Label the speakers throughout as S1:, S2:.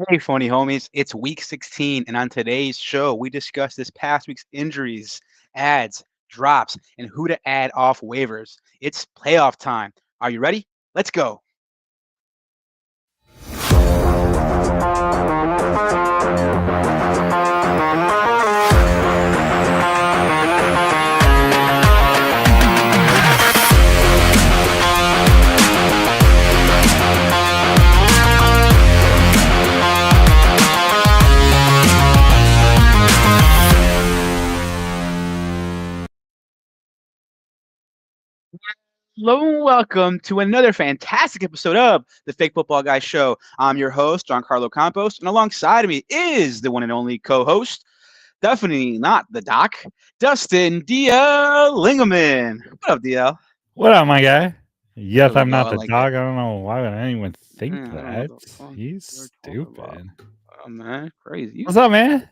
S1: Hey, funny homies, it's week 16, and on today's show, we discuss this past week's injuries, ads, drops, and who to add off waivers. It's playoff time. Are you ready? Let's go. Hello and welcome to another fantastic episode of the Fake Football Guy Show. I'm your host, Giancarlo Campos, and alongside of me is the one and only co-host, definitely not the doc, Dustin DL Lingaman. What up, DL?
S2: What up, my guy? Yes,
S1: There we
S2: I'm
S1: go.
S2: not
S1: I
S2: the
S1: like it.
S2: dog. I don't know why would anyone think
S1: I don't know what
S2: that.
S1: the fuck
S2: He's
S1: you're talking about.
S2: stupid.
S1: Oh, man, crazy.
S2: What's up, man?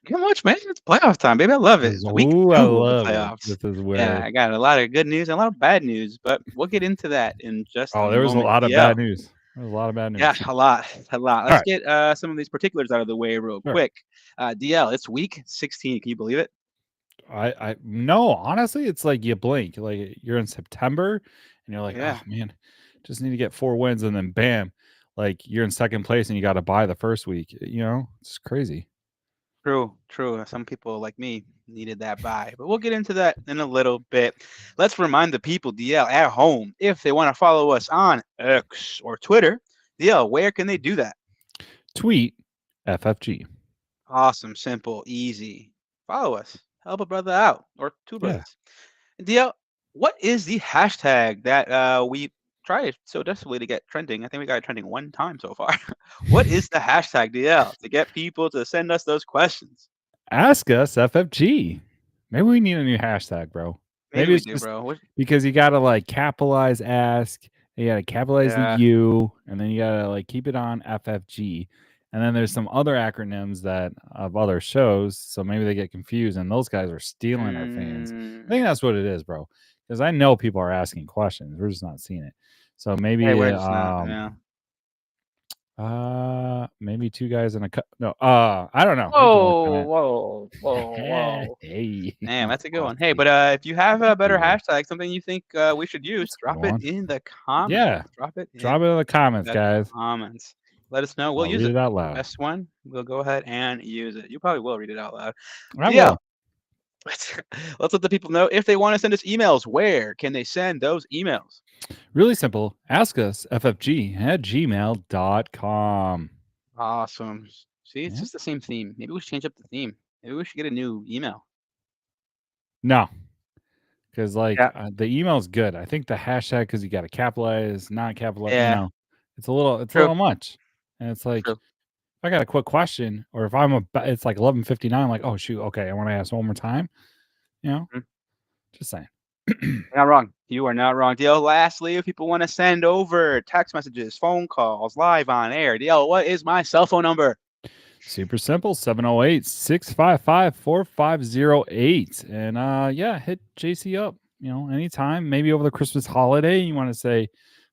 S1: Not much, man. It's playoff time, baby. I love it. It's week
S2: Ooh, I
S1: 2 of the
S2: love it.
S1: playoffs.
S2: This is
S1: Yeah,
S2: where.
S1: I got a lot of good news and a lot of bad news, but we'll get into that in just a
S2: Oh, there was a
S1: moment.
S2: lot of
S1: DL.
S2: bad news. There was a lot of bad
S1: Yeah,
S2: news.
S1: a lot, a lot.
S2: All
S1: Let's
S2: right,
S1: get some of these particulars out of the way real
S2: sure.
S1: quick. DL, it's week 16. Can you believe it?
S2: No, honestly, it's like you blink. Like you're in September, and you're like,
S1: Yeah,
S2: oh man, just need to get 4 wins, and then bam, like you're in second place, and you got to buy the first week. It's crazy.
S1: true, true. Some people like me needed that buy, but we'll get into that in a little bit. Let's remind the people, DL, at home, if they want to follow us on X or Twitter, DL, where can they do that?
S2: Tweet FFG.
S1: Awesome, simple, easy. Follow us. Help a brother out or two
S2: Yeah.
S1: brothers. DL, what is the hashtag that we tried so desperately to get trending? I think we got it trending one time so far. What is the hashtag, DL, to get people to send us those questions?
S2: Ask us FFG. Maybe we need a new hashtag, bro.
S1: Maybe
S2: Maybe
S1: we
S2: it's
S1: do,
S2: just
S1: bro.
S2: because you gotta like capitalize ask, you gotta capitalize the
S1: Yeah.
S2: U, and then you gotta like keep it on FFG. And then there's some other acronyms that of other shows, so maybe they get confused, and those guys are stealing our fans. I think
S1: Mm,
S2: that's what it is, bro. Because I know people are asking questions, we're just not seeing it. So
S1: hey,
S2: maybe
S1: we're just not. Yeah.
S2: maybe two guys in a no. I don't know. We can work on
S1: Whoa,
S2: it.
S1: whoa, whoa, whoa.
S2: Hey,
S1: Damn,
S2: that's
S1: that's a good one. Hey,
S2: classy.
S1: but if you have a better
S2: Yeah,
S1: hashtag, something you think we should use,
S2: that's a good
S1: drop it
S2: one.
S1: in the
S2: Yeah,
S1: comments. Drop it
S2: drop
S1: in
S2: it in the comments,
S1: the
S2: guys.
S1: comments. Let us know. We'll
S2: I'll
S1: use
S2: read
S1: it.
S2: it out loud.
S1: Best one, we'll go ahead and use it. You probably will read it out loud.
S2: I
S1: DL,
S2: will.
S1: let's, let's let the people know if they want to send us emails. Where can they send those emails?
S2: Really simple. Ask us ffg@gmail.com.
S1: Awesome. See, it's
S2: Yeah.
S1: just the same theme. Maybe we should change up the theme. Maybe we should get a new email.
S2: No, because like
S1: Yeah.
S2: the email's good. I think the hashtag because you got to capitalize, not capitalize.
S1: Yeah.
S2: It's a
S1: True.
S2: little much. And it's like if
S1: True.
S2: I got a quick question, or if it's like 11:59. Like, oh shoot, okay, I want to ask one more time. You know,
S1: Mhm.
S2: just saying.
S1: You're not wrong. You are not wrong. DL, lastly, if people want to send over text messages, phone calls, live on air, DL, what is my cell phone number?
S2: Super simple 708-655-4508. And yeah, hit JC up, anytime. Maybe over the Christmas holiday, you want to say
S1: Yeah,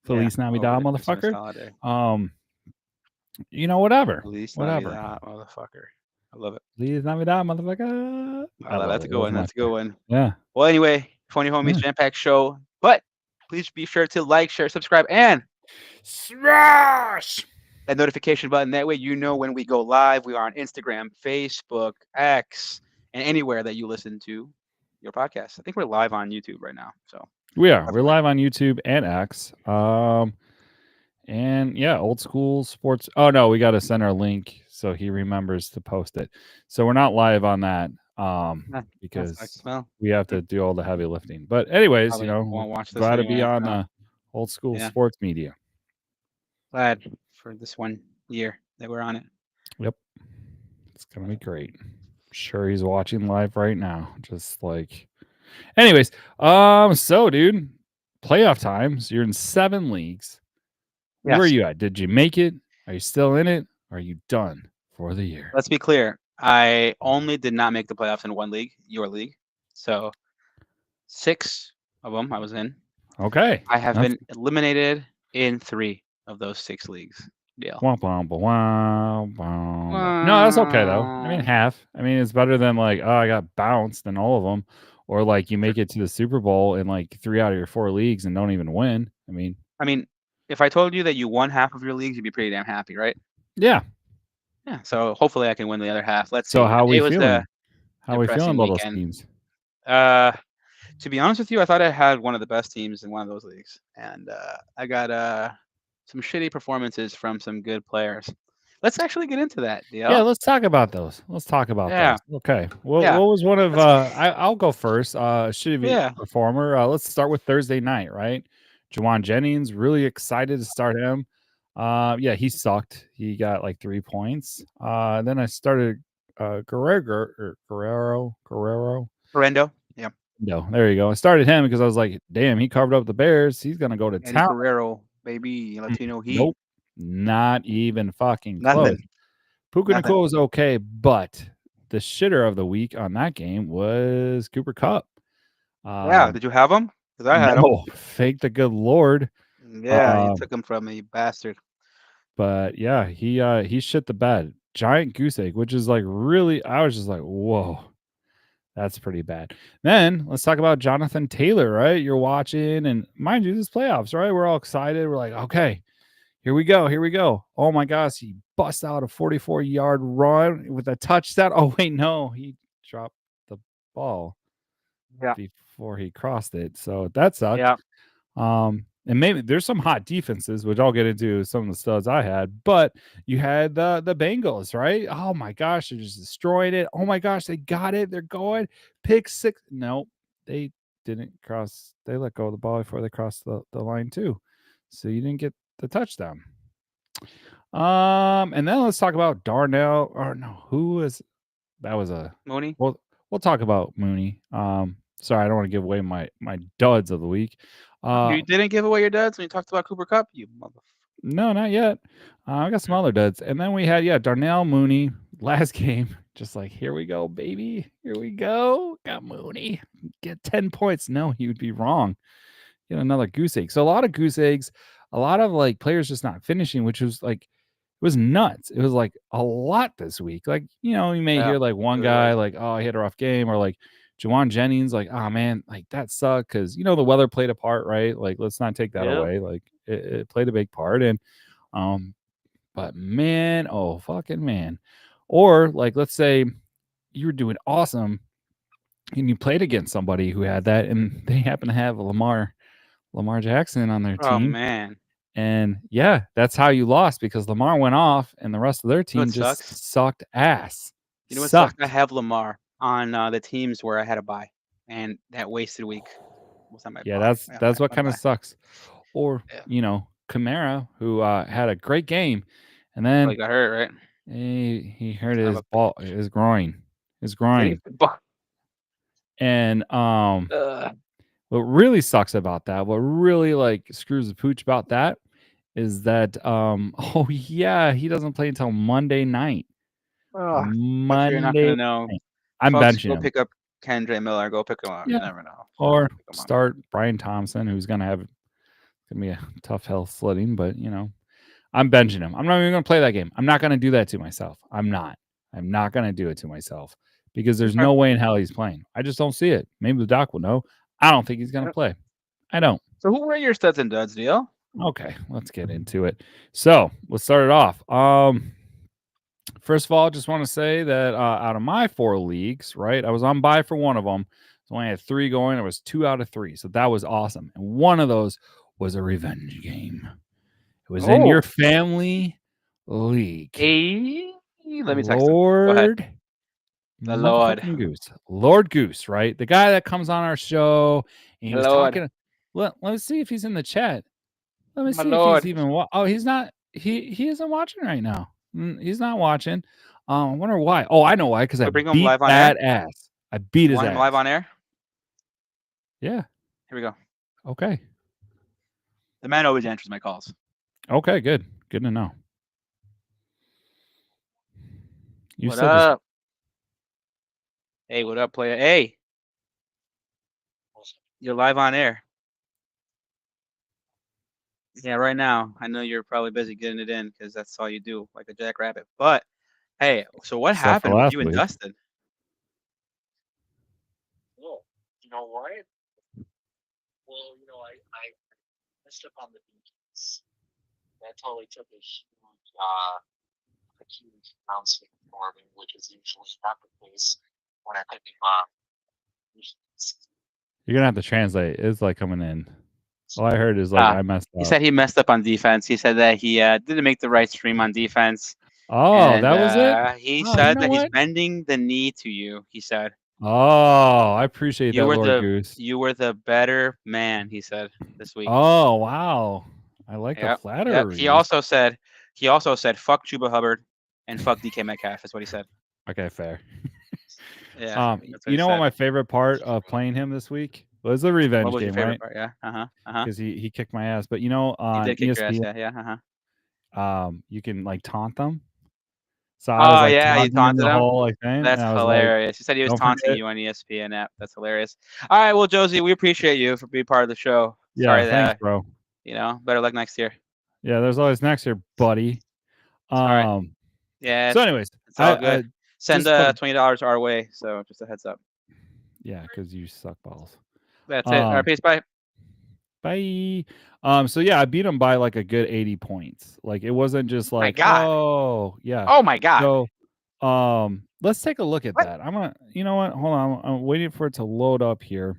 S2: Feliz
S1: over
S2: Navidad,
S1: the Christmas
S2: motherfucker.
S1: holiday.
S2: Um, whatever.
S1: Feliz
S2: Whatever.
S1: Navidad, motherfucker. I love it.
S2: Feliz Navidad, motherfucker.
S1: I
S2: I
S1: love it.
S2: love
S1: That's a
S2: it.
S1: good
S2: That was
S1: one.
S2: my
S1: That's a good one.
S2: yeah.
S1: Well, anyway, Funny Homies
S2: Yeah.
S1: Jam Pack Show. But please be sure to like, share, subscribe, and
S2: Smash!
S1: that notification button. That way you know when we go live. We are on Instagram, Facebook, X, and anywhere that you listen to your podcast. I think we're live on YouTube right now. So
S2: We are. We're
S1: everywhere.
S2: live on YouTube and X. And yeah, old school sports. Oh no, we got to send our link so he remembers to post it. So we're not live on that
S1: That sucks.
S2: because
S1: Well,
S2: we have to do all the heavy lifting. But anyways,
S1: probably won't watch this
S2: glad to be
S1: anyway.
S2: on
S1: So
S2: old school
S1: yeah,
S2: sports media.
S1: glad for this 1 year that we're on it.
S2: Yep, it's gonna be great. Sure, he's watching live right now. Just like, anyways, so dude, playoff times. You're in 7 leagues. Where are
S1: Yes.
S2: you at? Did you make it? Are you still in it? Are you done for the year?
S1: Let's be clear. I only did not make the playoffs in one league, your league. So 6 of them I was in.
S2: Okay.
S1: I have
S2: That's
S1: been eliminated in 3 of those 6 leagues. deal.
S2: Womp womp womp womp. No, that's okay though. I mean,
S1: Wow.
S2: half. I mean, it's better than like, oh, I got bounced in all of them, or like you make it to the Super Bowl in like 3 out of your 4 leagues and don't even win. I mean,
S1: I mean, if I told you that you won half of your leagues, you'd be pretty damn happy, right?
S2: yeah.
S1: Yeah. So hopefully I can win the other half. Let's
S2: So
S1: see.
S2: how we
S1: It was
S2: feeling? How we feeling
S1: depressing
S2: about those
S1: weekend.
S2: teams?
S1: Uh, to be honest with you, I thought I had one of the best teams in one of those leagues, and I got some shitty performances from some good players. Let's actually get into that,
S2: Yeah,
S1: deal.
S2: let's talk about those. Let's talk about those.
S1: Yeah,
S2: Okay.
S1: yeah,
S2: What was one of
S1: let's.
S2: I'll go first. Shitty
S1: Yeah,
S2: performer. Let's start with Thursday night, right? Jawan Jennings, really excited to start him. Yeah, he sucked. He got like 3 points. Then I started Guerrero.
S1: Brendo. Yeah,
S2: No, there you go. I started him because I was like, damn, he carved up the Bears. He's gonna go to
S1: Eddie
S2: town.
S1: Guerrero, baby, Latino Heat.
S2: Nope. Not even fucking close.
S1: Nothing,
S2: Puka
S1: nothing.
S2: Nicole was okay, but the shitter of the week on that game was Cooper Cup.
S1: Yeah,
S2: Um,
S1: did you have him? Because I had him.
S2: no, thank the good Lord.
S1: Yeah, you
S2: Um,
S1: took him from me, you bastard.
S2: but yeah, he shit the bed. Giant goose egg, which is like really, I was just like, whoa, that's pretty bad. Then let's talk about Jonathan Taylor, right? You're watching, and mind you, this playoffs, right? We're all excited. We're like, okay, here we go. Here we go. Oh my gosh, he busts out a 44-yard run with a touchdown. Oh, wait, no, he dropped the ball
S1: Yeah,
S2: before he crossed it. So that sucked.
S1: yeah.
S2: And maybe there's some hot defenses, which I'll get into some of the studs I had, but you had the Bengals, right? Oh my gosh, they're just destroying it. Oh my gosh, they got it. They're going. Pick six. No, they didn't cross. They let go of the ball before they crossed the line, too. So you didn't get the touchdown. And then let's talk about Darnell. Or no, who was that? Was a
S1: Mooney.
S2: we'll talk about Mooney. Sorry, I don't want to give away my duds of the week.
S1: You didn't give away your duds when you talked about Cooper Cup, you mother.
S2: No, not yet. I got some other duds, and then we had Darnell Mooney last game. Just like here we go, baby. Here we go. Got Mooney. Get 10 points. No, he would be wrong. Get another goose egg. So a lot of goose eggs. A lot of like players just not finishing, which was like it was nuts. It was like a lot this week. Like, you may
S1: Yeah,
S2: hear like
S1: it
S2: one
S1: really was.
S2: guy like, oh, he had a rough game, or like Jawan Jennings, like, oh man, like that sucked because the weather played a part, right? Like, let's not take that
S1: Yeah.
S2: away. Like it played a big part. And um, but man, oh fucking man. Or like let's say you were doing awesome and you played against somebody who had that and they happen to have Lamar Jackson on their
S1: Oh
S2: team.
S1: man,
S2: And yeah, that's how you lost because Lamar went off and the rest of their
S1: you know what
S2: team
S1: sucks?
S2: just sucked ass.
S1: You know what sucks? I
S2: Sucked.
S1: have Lamar on the teams where I had a bye, and that wasted week was on my
S2: Yeah,
S1: bye.
S2: that's
S1: Yeah,
S2: that's what
S1: my
S2: kind of
S1: bye.
S2: sucks. Or,
S1: Yeah.
S2: Kamara, who had a great game, and
S1: Oh, he
S2: then
S1: got hurt, right?
S2: he hurt
S1: Son of
S2: his
S1: a bitch.
S2: his groin. His
S1: Did he?
S2: groin. And what really sucks about that, what really like screws the pooch about that is that oh yeah, he doesn't play until Monday night.
S1: Ugh. But you're not gonna
S2: Monday
S1: know,
S2: night. I'm
S1: folks.
S2: benching
S1: Go
S2: him.
S1: pick up Kendra Miller. Go pick him up.
S2: Yeah.
S1: You never know.
S2: Or
S1: Pick him up.
S2: start Brian Thompson, who's gonna be a tough hell sledding, but I'm benching him. I'm not even gonna play that game. I'm not gonna do that to myself. I'm not. I'm not gonna do it to myself because there's
S1: Okay.
S2: no way in hell he's playing. I just don't see it. Maybe the doc will know. I don't think he's gonna
S1: Yeah.
S2: play. I don't.
S1: So who were your studs and duds, deal?
S2: Okay, let's get into it. So let's start it off. First of all, just want to say that out of my 4 leagues, right, I was on bye for one of them. So I only had 3 going. It was 2 out of 3. So that was awesome. And one of those was a revenge game. It was in your
S1: Oh,
S2: family league.
S1: hey, let me text him. Go ahead.
S2: Lord
S1: The Lord,
S2: motherfucking Goose. Lord Goose, right? The guy that comes on our show and he
S1: the
S2: was
S1: Lord,
S2: talking. Let's see if he's in the chat. Let me
S1: my
S2: see if he's
S1: Lord.
S2: even. Oh, he's not. He isn't watching right now. He's not watching. I wonder why. Oh, I know why. Because I
S1: We bring him
S2: beat
S1: live on air.
S2: that ass. I beat
S1: You
S2: his
S1: want him live
S2: ass.
S1: on air?
S2: Yeah.
S1: Here we go.
S2: Okay.
S1: The man always answers my calls.
S2: Okay. Good. Good to know. You
S1: What
S2: said this.
S1: up? Hey, what up, player? Hey, you're live on air. Yeah, right now. I know you're probably busy getting it in because that's all you do, like a jackrabbit. But hey, so what
S2: Except for
S1: happened with
S2: last
S1: you and
S2: week.
S1: Dustin?
S3: Well, you know what? Well, I messed up on the defense. That totally took a huge announcement for me, which is usually not the case when I pick up.
S2: You're gonna have to translate. It's like coming in. All I heard is like
S1: Uh,
S2: I messed
S1: he
S2: up.
S1: said he messed up on defense. He said that he didn't make the right stream on defense,
S2: Oh,
S1: and
S2: that was it.
S1: he
S2: Oh, you
S1: said
S2: know
S1: that he's
S2: what?
S1: bending the knee to you. He said
S2: Oh, I appreciate that, Lord Goose.
S1: you were the better man. He said this week.
S2: Oh, wow. I like the
S1: Yep, yep.
S2: flatteries.
S1: He also said fuck Chuba Hubbard and fuck DK Metcalf. Is what he said.
S2: Okay, fair.
S1: Yeah, that's what
S2: You
S1: he
S2: know what
S1: said.
S2: my favorite part of playing him this week was the
S1: What
S2: revenge
S1: was your
S2: game,
S1: favorite
S2: right?
S1: part? Yeah. Uh-huh.
S2: Because he kicked my ass. But you know,
S1: He
S2: on
S1: did kick your ass.
S2: ESPN,
S1: Yeah. Uh-huh.
S2: you can like taunt them. So I was
S1: Oh
S2: like
S1: yeah, you
S2: taunting him
S1: taunted
S2: the
S1: him.
S2: whole like thing, and
S1: That's
S2: I was like,
S1: hilarious. He said he was
S2: "Don't
S1: taunting
S2: forget."
S1: you on ESPN app. That's hilarious. All right, well, Josie, we appreciate you for being part of the show.
S2: Yeah,
S1: Sorry
S2: thanks,
S1: that
S2: bro.
S1: better luck next year.
S2: Yeah, there's always next year, buddy.
S1: All right.
S2: Um.
S1: Yeah,
S2: So, anyways,
S1: it's all
S2: I
S1: good. Send
S2: just fucking
S1: $20 our way. So just a heads up.
S2: yeah, because you suck balls.
S1: That's it. All right,
S2: Um.
S1: peace. Bye.
S2: Bye. So yeah, I beat him by like a good 80 points. Like it wasn't just
S1: Oh my
S2: like,
S1: God.
S2: oh yeah.
S1: Oh my God.
S2: So let's take a look at
S1: What?
S2: that. I'm gonna you know what? Hold on. I'm waiting for it to load up here.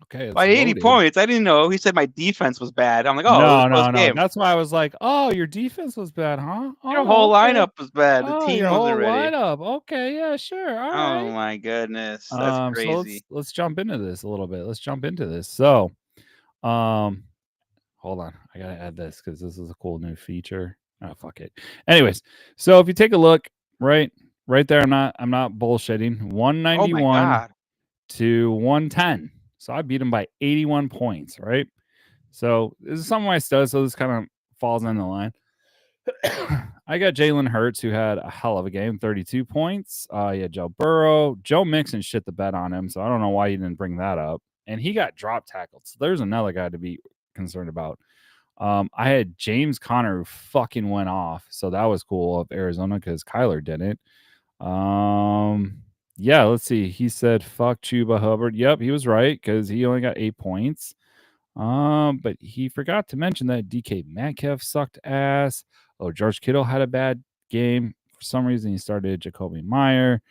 S2: Okay,
S1: By
S2: it's
S1: 80
S2: loaded.
S1: points. I didn't know. He said my defense was bad. I'm like, oh, it was
S2: No,
S1: a close
S2: no, no.
S1: game.
S2: That's why I was like, oh, your defense was bad, huh?
S1: Your
S2: Oh,
S1: whole
S2: okay.
S1: lineup was bad. The
S2: Oh,
S1: team
S2: your
S1: wasn't
S2: whole
S1: ready.
S2: lineup. Okay, yeah, sure. All
S1: Oh
S2: right.
S1: my goodness. That's
S2: So
S1: crazy.
S2: let's jump into this a little bit. Let's jump into this. So, um, hold on. I gotta add this because this is a cool new feature. Oh fuck it. Anyways, so if you take a look, right there, I'm not bullshitting.
S1: Oh my
S2: 191
S1: God.
S2: to 110. So I beat him by 81 points, right? So this is some of my stuff. So this kind of falls in the line. I got Jalen Hurts, who had a hell of a game, 32 points. You had Joe Burrow. Joe Mixon shit the bed on him, so I don't know why you didn't bring that up. And he got drop tackled. So there's another guy to be concerned about. I had James Conner, who fucking went off. So that was cool of Arizona because Kyler didn't. Yeah, let's see. He said, fuck Chuba Hubbard. Yep, he was right because he only got 8 points. But he forgot to mention that DK Metcalf sucked ass. Oh, George Kittle had a bad game. For some reason, he started Jacoby Meyer.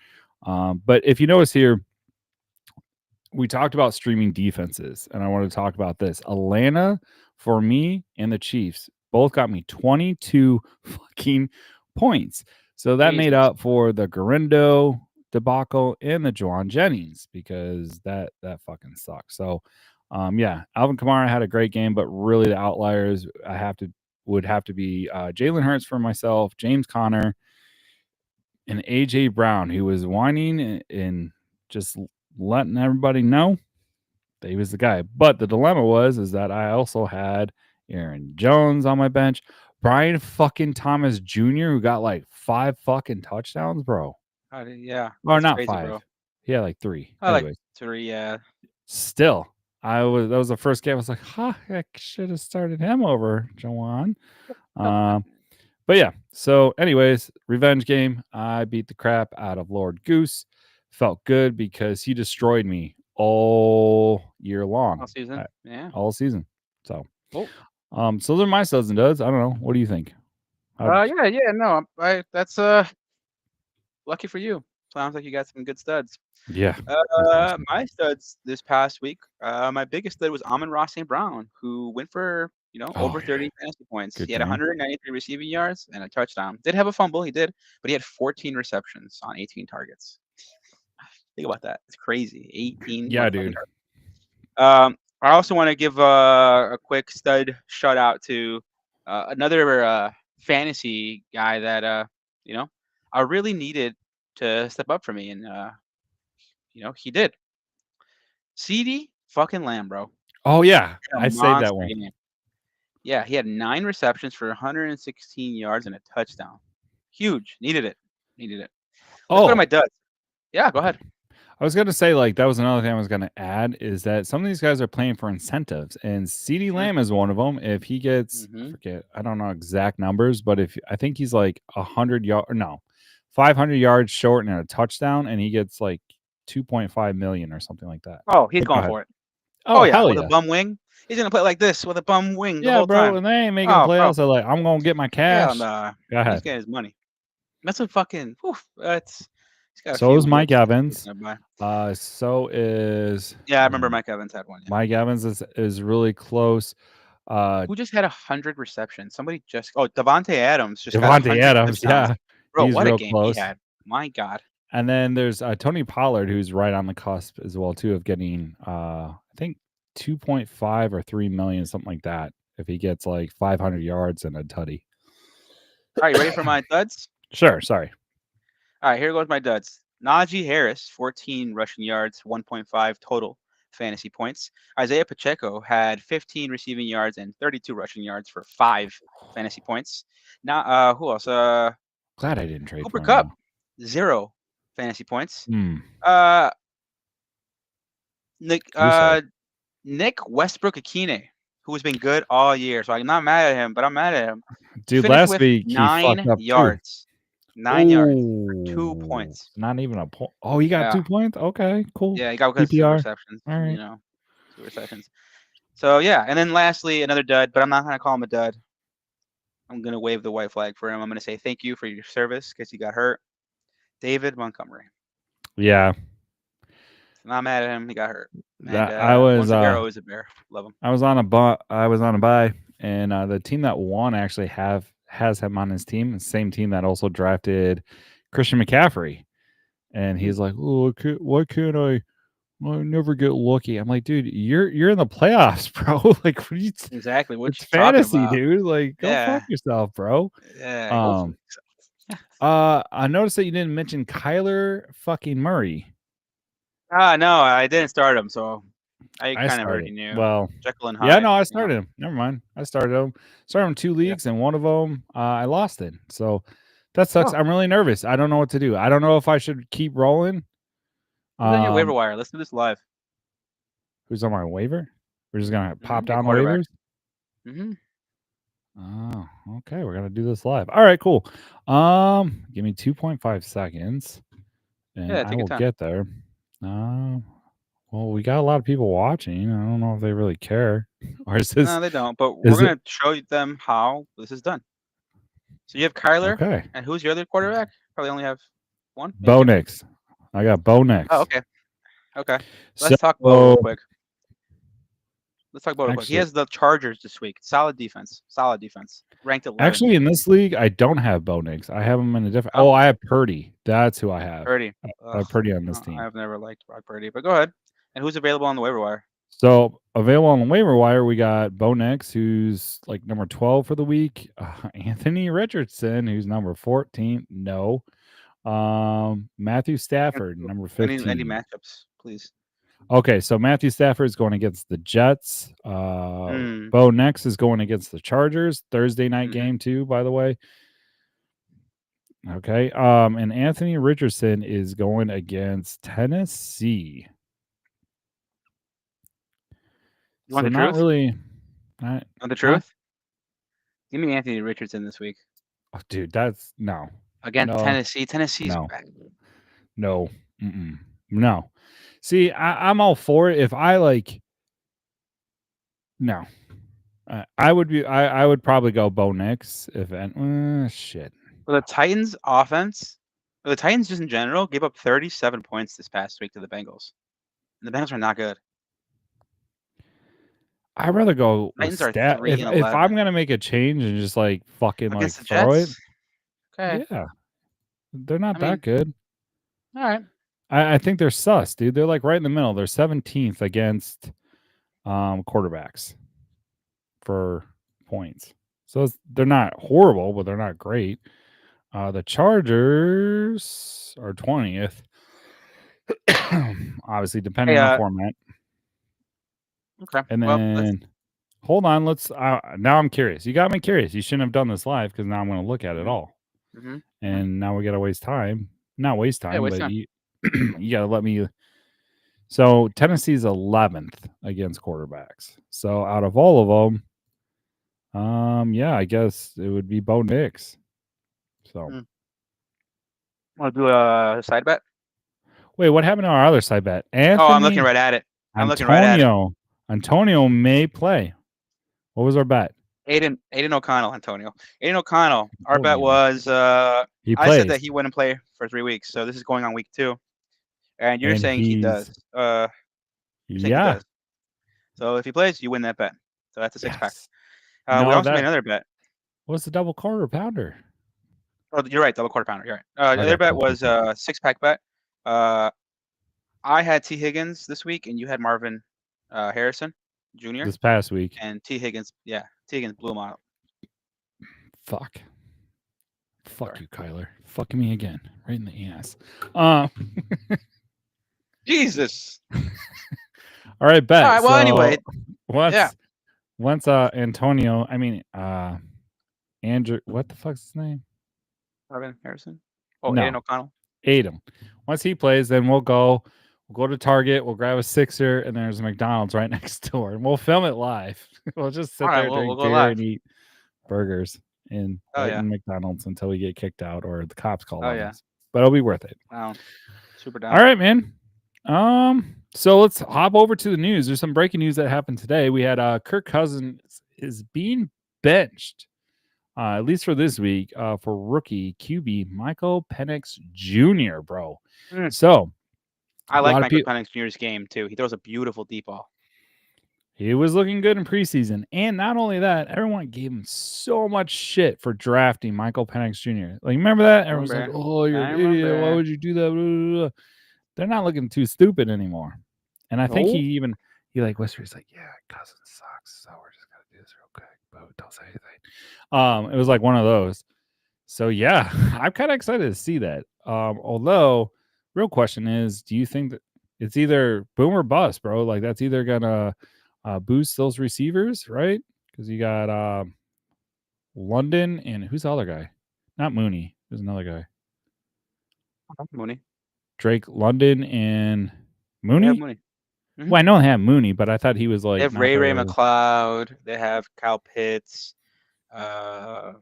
S2: But if you notice here, we talked about streaming defenses, and I want to talk about this. Atlanta, for me, and the Chiefs both got me 22 fucking points. So that made
S1: Jesus.
S2: up for the Garindo debacle and the Juwan Jennings because that fucking sucks. So yeah, Alvin Kamara had a great game, but really the outliers would have to be Jalen Hurts for myself, James Conner, and AJ Brown, who was whining and just letting everybody know that he was the guy. But the dilemma is that I also had Aaron Jones on my bench, Brian fucking Thomas Jr., who got like 5 fucking touchdowns, bro.
S1: Yeah,
S2: Or
S1: that's
S2: not
S1: crazy,
S2: 5.
S1: bro.
S2: He had like 3.
S1: I like
S2: Anyways,
S1: 3. Yeah.
S2: still, that was the first game. I was like, huh, I should have started him over Jawan. But yeah, so anyways, revenge game. I beat the crap out of Lord Goose. Felt good because he destroyed me all year long.
S1: All season. Yeah.
S2: All season. So
S1: Oh.
S2: so those are my studs and duds. I don't know. What do you think?
S1: Yeah. No, that's lucky for you. Sounds like you got some good studs.
S2: Yeah. Awesome.
S1: My studs this past week. My biggest stud was Amon-Ra St. Brown, who went for over 30 fantasy points.
S2: Good
S1: He had
S2: game.
S1: 193 receiving yards and a touchdown. Did have a fumble, he did, but he had 14 receptions on 18 targets. Think about that. It's crazy. 18.
S2: Yeah, dude.
S1: I also want to give a quick stud shout out to another fantasy guy that I really needed to step up for me, and he did. CD fucking Lamb, bro.
S2: Oh yeah.
S1: A
S2: I saved that
S1: monster
S2: one.
S1: game. Yeah, he had 9 receptions for 116 yards and a touchdown. Huge. Needed it. Let's go to my duds. Yeah, go ahead.
S2: I was gonna say, like, that was another thing I was gonna add is that some of these guys are playing for incentives, and CD Lamb is one of them. If he gets, I
S1: Mm-hmm.
S2: forget, I don't know exact numbers, but if I think he's like 500 yards short and a touchdown, and he gets like 2.5 million or something like that.
S1: Oh, he's
S2: But go
S1: going
S2: ahead.
S1: for it.
S2: Oh,
S1: Yeah,
S2: hell
S1: with a
S2: yeah.
S1: bum wing. He's gonna play like this with a bum wing the
S2: Yeah,
S1: whole
S2: bro,
S1: time.
S2: and they ain't making the
S1: Oh, bro.
S2: playoffs. They're like, I'm gonna get my
S1: Hell
S2: cash.
S1: nah.
S2: Go
S1: He's
S2: ahead.
S1: getting his money. That's a fucking. He's got a
S2: So
S1: few
S2: is Mike
S1: hits he's
S2: Evans.
S1: gonna buy.
S2: So is
S1: Yeah, I remember Mike Evans had one. Yeah.
S2: Mike Evans is really close.
S1: Who just had 100 receptions? Somebody just. Oh, Devontae Adams just got
S2: Devontae
S1: 100
S2: Adams,
S1: touchdowns.
S2: yeah,
S1: Bro,
S2: he's
S1: what a
S2: real
S1: game he
S2: close.
S1: had! My God.
S2: And then there's Tony Pollard, who's right on the cusp as well too of getting, I think 2.5 or 3 million, something like that, if he gets like 500 yards and a tutty.
S1: All right, you ready for my duds?
S2: Sure, sorry.
S1: All right, here goes my duds. Najee Harris, 14 rushing yards, 1.5 total fantasy points. Isaiah Pacheco had 15 receiving yards and 32 rushing yards for 5 fantasy points. Now, who else?
S2: Glad I didn't trade
S1: Cooper
S2: for him.
S1: Kupp, 0 fantasy points.
S2: Hmm.
S1: Nick Westbrook Akine, who has been good all year. So I'm not mad at him, but I'm mad at him.
S2: Dude,
S1: Finished
S2: last
S1: with
S2: week he fucked
S1: 9
S2: up too.
S1: yards. 9 yards for 2
S2: Ooh,
S1: points.
S2: Not even a point. Oh, he got
S1: Yeah.
S2: 2 points? Okay, cool.
S1: Yeah, he got because of 2
S2: PPR.
S1: receptions.
S2: All right.
S1: You know, 2 receptions. So yeah, and then lastly, another dud, but I'm not gonna call him a dud. I'm gonna wave the white flag for him. I'm gonna say thank you for your service because he got hurt. David Montgomery.
S2: Yeah.
S1: Not mad at him. He got hurt. And
S2: I was
S1: once a bear, always a bear. Love him.
S2: I was on a bye, and the team that won actually has him on his team, the same team that also drafted Christian McCaffrey. And he's like, "Oh, why can't I never get lucky?" I'm like, "Dude, you're in the playoffs, bro. Like, what are you
S1: Exactly. What
S2: it's
S1: you talking
S2: fantasy,
S1: about?
S2: dude. Like, go
S1: Yeah.
S2: fuck yourself, bro."
S1: Yeah. Go for
S2: I noticed that you didn't mention Kyler fucking Murray.
S1: No, I didn't start him, so I kind of
S2: started.
S1: already knew.
S2: Well,
S1: Jekyll and Hyde.
S2: yeah, no, I started him. Never mind. I started him. Started him 2 leagues, and one of them I lost in. So that sucks.
S1: Oh.
S2: I'm really nervous. I don't know what to do. I don't know if I should keep rolling.
S1: Who's on your waiver wire? Let's do this live.
S2: Who's on my waiver? We're just gonna pop
S1: Your
S2: down the waivers.
S1: Mm-hmm.
S2: Oh, okay. We're gonna do this live. All right, cool. Give me 2.5 seconds, and
S1: Yeah,
S2: I
S1: take your
S2: will
S1: time.
S2: get there. Well, we got a lot of people watching. I don't know if they really care, or is this?
S1: No, they don't. But we're gonna show them how this is done. So you have Kyler.
S2: Okay.
S1: And who's your other quarterback? Probably only have one.
S2: Bo Nix. I got Bo Nix.
S1: Oh, okay. Okay. Let's talk Bo real quick. He has the Chargers this week. Solid defense. Ranked 11.
S2: Actually, in this league, I don't have Bo Nix. I have him in a different. Oh, I have Purdy. That's who I have.
S1: Purdy.
S2: I have Purdy on this team.
S1: I've never liked Brock Purdy, but go ahead. And who's available on the waiver wire?
S2: So available on the waiver wire, we got Bo Nix, who's like number 12 for the week. Anthony Richardson, who's number 14. No. Matthew Stafford, number 15.
S1: Any matchups, please.
S2: Okay, so Matthew Stafford is going against the Jets. Bo Nix is going against the Chargers. Thursday night game too, by the way. Okay. And Anthony Richardson is going against Tennessee.
S1: You want
S2: so
S1: the
S2: not
S1: truth?
S2: really.
S1: Want the truth? Give me Anthony Richardson this week.
S2: Oh, dude, that's no.
S1: Against Tennessee. Tennessee's bad.
S2: No. No. See, I'm all for it. If I like, no, I would probably go Bo Nix if shit.
S1: Well, the Titans offense, or the Titans just in general, gave up 37 points this past week to the Bengals, and the Bengals are not good.
S2: I'd rather go
S1: Titans
S2: with
S1: are 3 and
S2: if I'm gonna make a change and just like fucking
S1: against
S2: like
S1: the
S2: throw
S1: Jets?
S2: it.
S1: Okay.
S2: Yeah, they're not that good.
S1: All right.
S2: I think they're sus, dude. They're like right in the middle. They're 17th against quarterbacks for points. So they're not horrible, but they're not great. The Chargers are 20th. Obviously, depending on the format.
S1: Okay.
S2: And then hold on. Let's now I'm curious. You got me curious. You shouldn't have done this live because now I'm going to look at it all. And now we got to waste time. Not waste time, but you got to let me So Tennessee's 11th against quarterbacks. So out of all of them, yeah, I guess it would be Bo Nix. So
S1: Hmm. Want to do a side bet?
S2: wait, what happened to our other side bet?
S1: Oh, I'm looking
S2: Anthony
S1: right at it. I'm looking right at it.
S2: Antonio may play. What was our bet?
S1: Aiden O'Connell, Antonio. Aiden O'Connell. Our bet
S2: Antonio.
S1: was
S2: He
S1: I said that
S2: plays.
S1: he wouldn't play for 3 weeks, so this is going on week 2, and you're
S2: And
S1: saying he does.
S2: he's
S1: You're saying he
S2: yeah.
S1: does. So if he plays, you win that bet. So that's a 6-pack.
S2: Yes.
S1: We
S2: No,
S1: also made
S2: that
S1: another bet.
S2: was the double quarter pounder.
S1: Oh, you're right, double quarter pounder. You're right. The
S2: Okay,
S1: other bet
S2: cool,
S1: was
S2: cool.
S1: a 6-pack bet. I had T. Higgins this week, and you had Marvin Harrison Jr.
S2: This past week.
S1: And T. Higgins, T. Higgins blew him out.
S2: Fuck
S1: Sorry.
S2: you, Kyler. Fuck me again. Right in the ass.
S1: Jesus.
S2: All right, bet.
S1: All right. Well, anyway,
S2: once Antonio, Andrew, what the fuck's his name?
S1: Marvin Harrison. Oh,
S2: No.
S1: Aiden O'Connell.
S2: Aiden. Once he plays, then we'll go to Target, we'll grab a Sixer, and there's a McDonald's right next door, and we'll film it live. We'll just sit there, drink
S1: we'll go
S2: beer,
S1: live.
S2: and eat burgers in McDonald's until we get kicked out or the cops call on us. But it'll be worth it.
S1: Wow. Super down.
S2: All right, man. So let's hop over to the news. There's some breaking news that happened today. We had Kirk Cousins is being benched, at least for this week, for rookie QB Michael Penix Jr., bro. So
S1: I like Michael Penix Jr.'s game too. He throws a beautiful deep ball.
S2: He was looking good in preseason. And not only that, everyone gave him so much shit for drafting Michael Penix Jr. Like, remember that? Everyone's like, oh, you're an idiot. Why would you do that? Blah, blah, blah. They're not looking too stupid anymore. And I think he whispered, he's like, yeah, Cousins sucks. So we're just going to do this real quick. But don't say anything. It was like one of those. So, yeah, I'm kind of excited to see that. Although, real question is, do you think that it's either boom or bust, bro? Like, that's either going to boost those receivers, right? Because you got London and who's the other guy? Not Mooney. There's another guy.
S1: Mooney.
S2: Drake London and Mooney.
S1: Mooney.
S2: Mm-hmm. Well, I know they have Mooney, but I thought he was like.
S1: They have Ray McLeod. They have Kyle Pitts. That's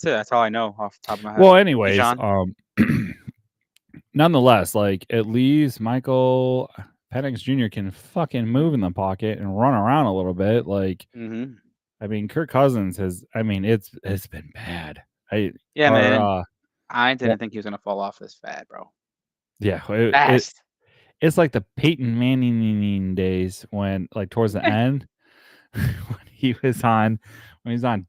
S1: it. That's all I know off the top of my head.
S2: Well, anyways, nonetheless, like at least Michael Penix Jr. can fucking move in the pocket and run around a little bit. Like, I mean, Kirk Cousins has. I mean, it's been bad.
S1: Man. I didn't think he was gonna fall off this fast, bro.
S2: Yeah, it's like the Peyton Manning days when, like, towards the end, when he was on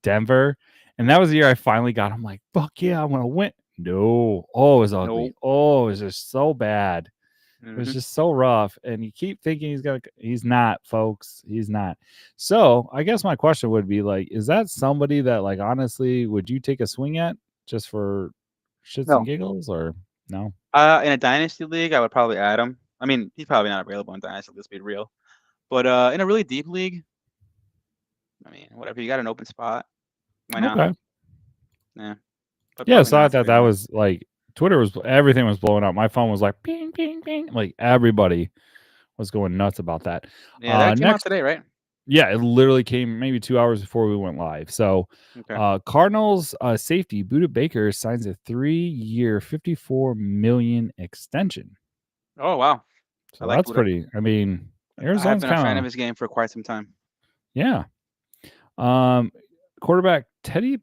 S2: Denver, and that was the year I finally got him. Like, fuck yeah, I'm gonna win. No, it was ugly. Nope. Oh, it was just so bad. It was just so rough, and you keep thinking he's not, folks. He's not. So I guess my question would be, like, is that somebody that, like, honestly, would you take a swing at just for shits and giggles, or no?
S1: In a dynasty league, I would probably add him. I mean, he's probably not available in dynasty. Let's be real. But in a really deep league, I mean, whatever. You got an open spot. Why not?
S2: Okay.
S1: Yeah.
S2: Yeah. So I thought that was like. Everything was blowing up. My phone was like ping, ping, ping. Like everybody was going nuts about that.
S1: Yeah, that came out today, right?
S2: Yeah, it literally came maybe 2 hours before we went live. So, Cardinals safety Budda Baker signs a 3-year, $54 million extension.
S1: Oh wow!
S2: So that's Budda. Pretty. I mean, Arizona's
S1: I've been a fan of his game for quite some time.
S2: Yeah. Quarterback Teddy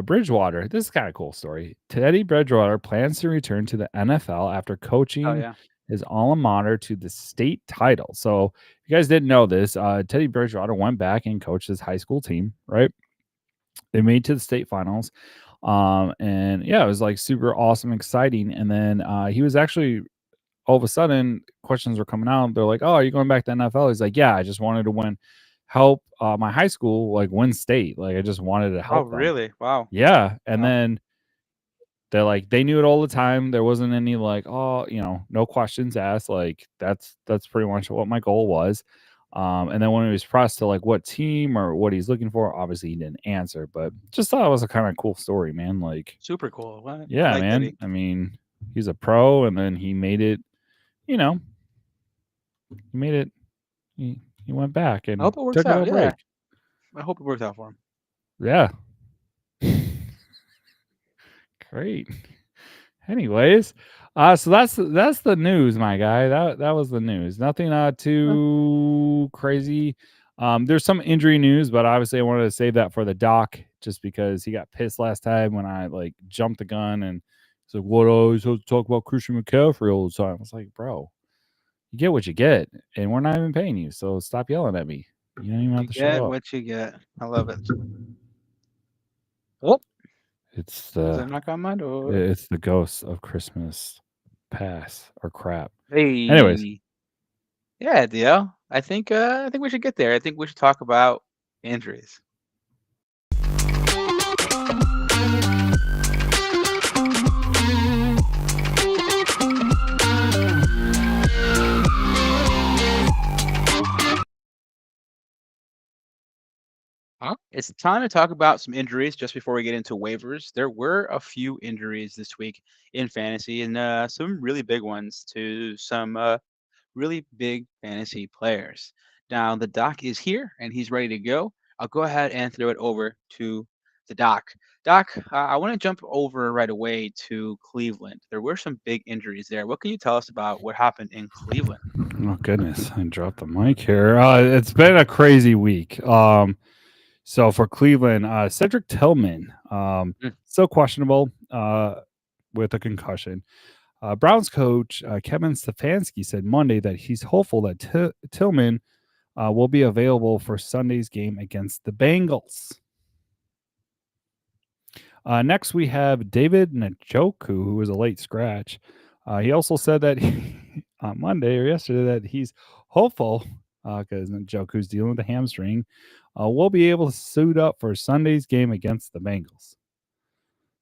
S2: Bridgewater. This is kind of a cool story. Teddy Bridgewater plans to return to the NFL after coaching his alma mater to the state title. So if you guys didn't know this, Teddy Bridgewater went back and coached his high school team, right? They made it to the state finals. And yeah, it was like super awesome, exciting. And then he was actually, all of a sudden, questions were coming out. They're like, oh, are you going back to NFL? He's like, yeah, I just wanted to help my high school like win state. Like, I just wanted to help them.
S1: Really? Wow.
S2: Yeah. And then they're like, they knew it all the time. There wasn't any like, oh, no questions asked. Like, that's pretty much what my goal was. And then when he was pressed to like what team or what he's looking for, obviously he didn't answer, but just thought it was a kind of cool story, man. Like,
S1: super cool. What?
S2: Yeah, man. I mean, He's a pro, and then he made it. You know, he made it. He went back
S1: I
S2: and
S1: hope it works
S2: took a
S1: out.
S2: little
S1: Yeah,
S2: break.
S1: I hope it works out for him.
S2: Yeah. Great. Anyways, so that's the news, my guy. That was the news. Nothing too crazy. There's some injury news, but obviously I wanted to save that for the doc just because he got pissed last time when I like jumped the gun and he's like, "What? I always supposed to talk about Christian McCaffrey all the time." I was like, "Bro, you get what you get, and we're not even paying you, so stop yelling at me. You don't even have
S1: You
S2: to
S1: get
S2: show up."
S1: what you get. I love it. Oh,
S2: It's
S1: there's a
S2: the
S1: knock on my door.
S2: it's the ghost of Christmas past or crap. Anyways,
S1: Hey, yeah, DL. I think we should get there. I think we should talk about injuries. It's time to talk about some injuries just before we get into waivers. There were a few injuries this week in fantasy, and some really big ones to some really big fantasy players. Now, the doc is here and he's ready to go. I'll go ahead and throw it over to the doc. Doc, I want to jump over right away to Cleveland. There were some big injuries there. What can you tell us about what happened in Cleveland?
S2: oh goodness, I dropped the mic here. It's been a crazy week. So for Cleveland, Cedric Tillman,
S1: Mm,
S2: still questionable with a concussion. Browns coach Kevin Stefanski said Monday that he's hopeful that Tillman will be available for Sunday's game against the Bengals. Next, we have David Njoku, who was a late scratch. He also said that on Monday or yesterday that he's hopeful because Njoku's dealing with a hamstring. Will be able to suit up for Sunday's game against the Bengals.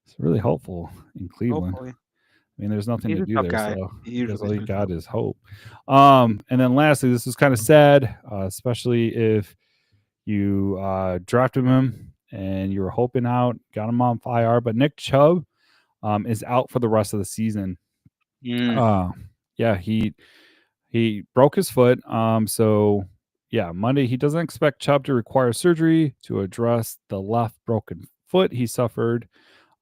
S2: It's really hopeful in Cleveland.
S1: hopefully.
S2: I mean, there's nothing
S1: He's
S2: to
S1: a
S2: do
S1: tough
S2: there,
S1: guy.
S2: so
S1: He
S2: I guess
S1: usually
S2: all
S1: has
S2: you
S1: been
S2: got
S1: tough.
S2: is hope. And then lastly, this is kind of sad, especially if you drafted him and you were hoping out, got him on IR, but Nick Chubb is out for the rest of the season.
S1: Mm,
S2: Uh, yeah, he broke his foot. So yeah, Monday he doesn't expect Chubb to require surgery to address the left broken foot he suffered.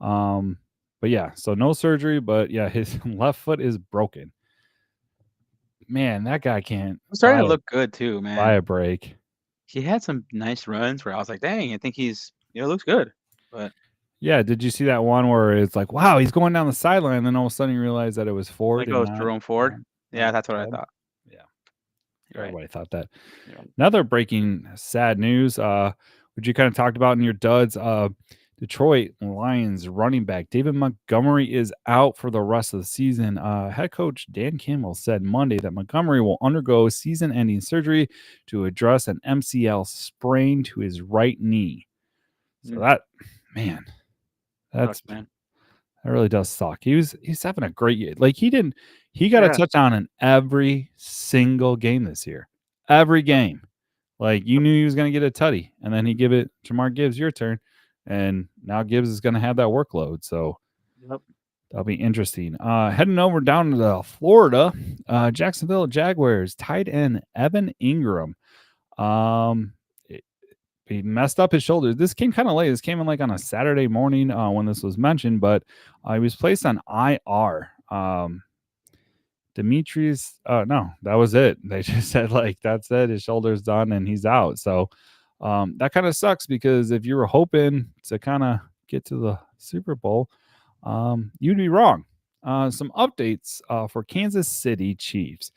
S2: But yeah, so no surgery, but yeah, his left foot is broken. Man, that guy can't
S1: he's starting to look good too,
S2: buy
S1: man.
S2: a break.
S1: He had some nice runs where I was like, dang, I think looks good. But
S2: Yeah, did you see that one where it's like, wow, he's going down the sideline, and then all of a sudden you realize that it was
S1: there
S2: Ford and
S1: goes
S2: not
S1: Jerome Ford.
S2: not
S1: Yeah, that's what I
S2: Chubb?
S1: thought.
S2: Yeah,
S1: You're right.
S2: everybody thought that.
S1: You're right.
S2: Another breaking sad news, which you kind of talked about in your duds. Detroit Lions running back David Montgomery is out for the rest of the season. Head coach Dan Campbell said Monday that Montgomery will undergo season-ending surgery to address an MCL sprain to his right knee. So
S1: Mm,
S2: that, man, that's
S1: sucks, man.
S2: that really does suck. He's having a great year. Like he got a
S1: Yeah.
S2: touchdown in every single game this year. Every
S1: Yep.
S2: game. Like you knew he was going to get a tutty, and then he give it Jamar Gibbs your turn, and now Gibbs is going to have that workload. So
S1: Yep.
S2: that'll be interesting. Heading over down to Florida, Jacksonville Jaguars tight end Evan Ingram. Um, he messed up his shoulder. This came kind of late. This came in like on a Saturday morning when this was mentioned, but he was placed on IR. Demetrius, no, that was it. They just said like that's it. His shoulder's done and he's out. So that kind of sucks because if you were hoping to kind of get to the Super Bowl, you'd be wrong. Some updates for Kansas City Chiefs.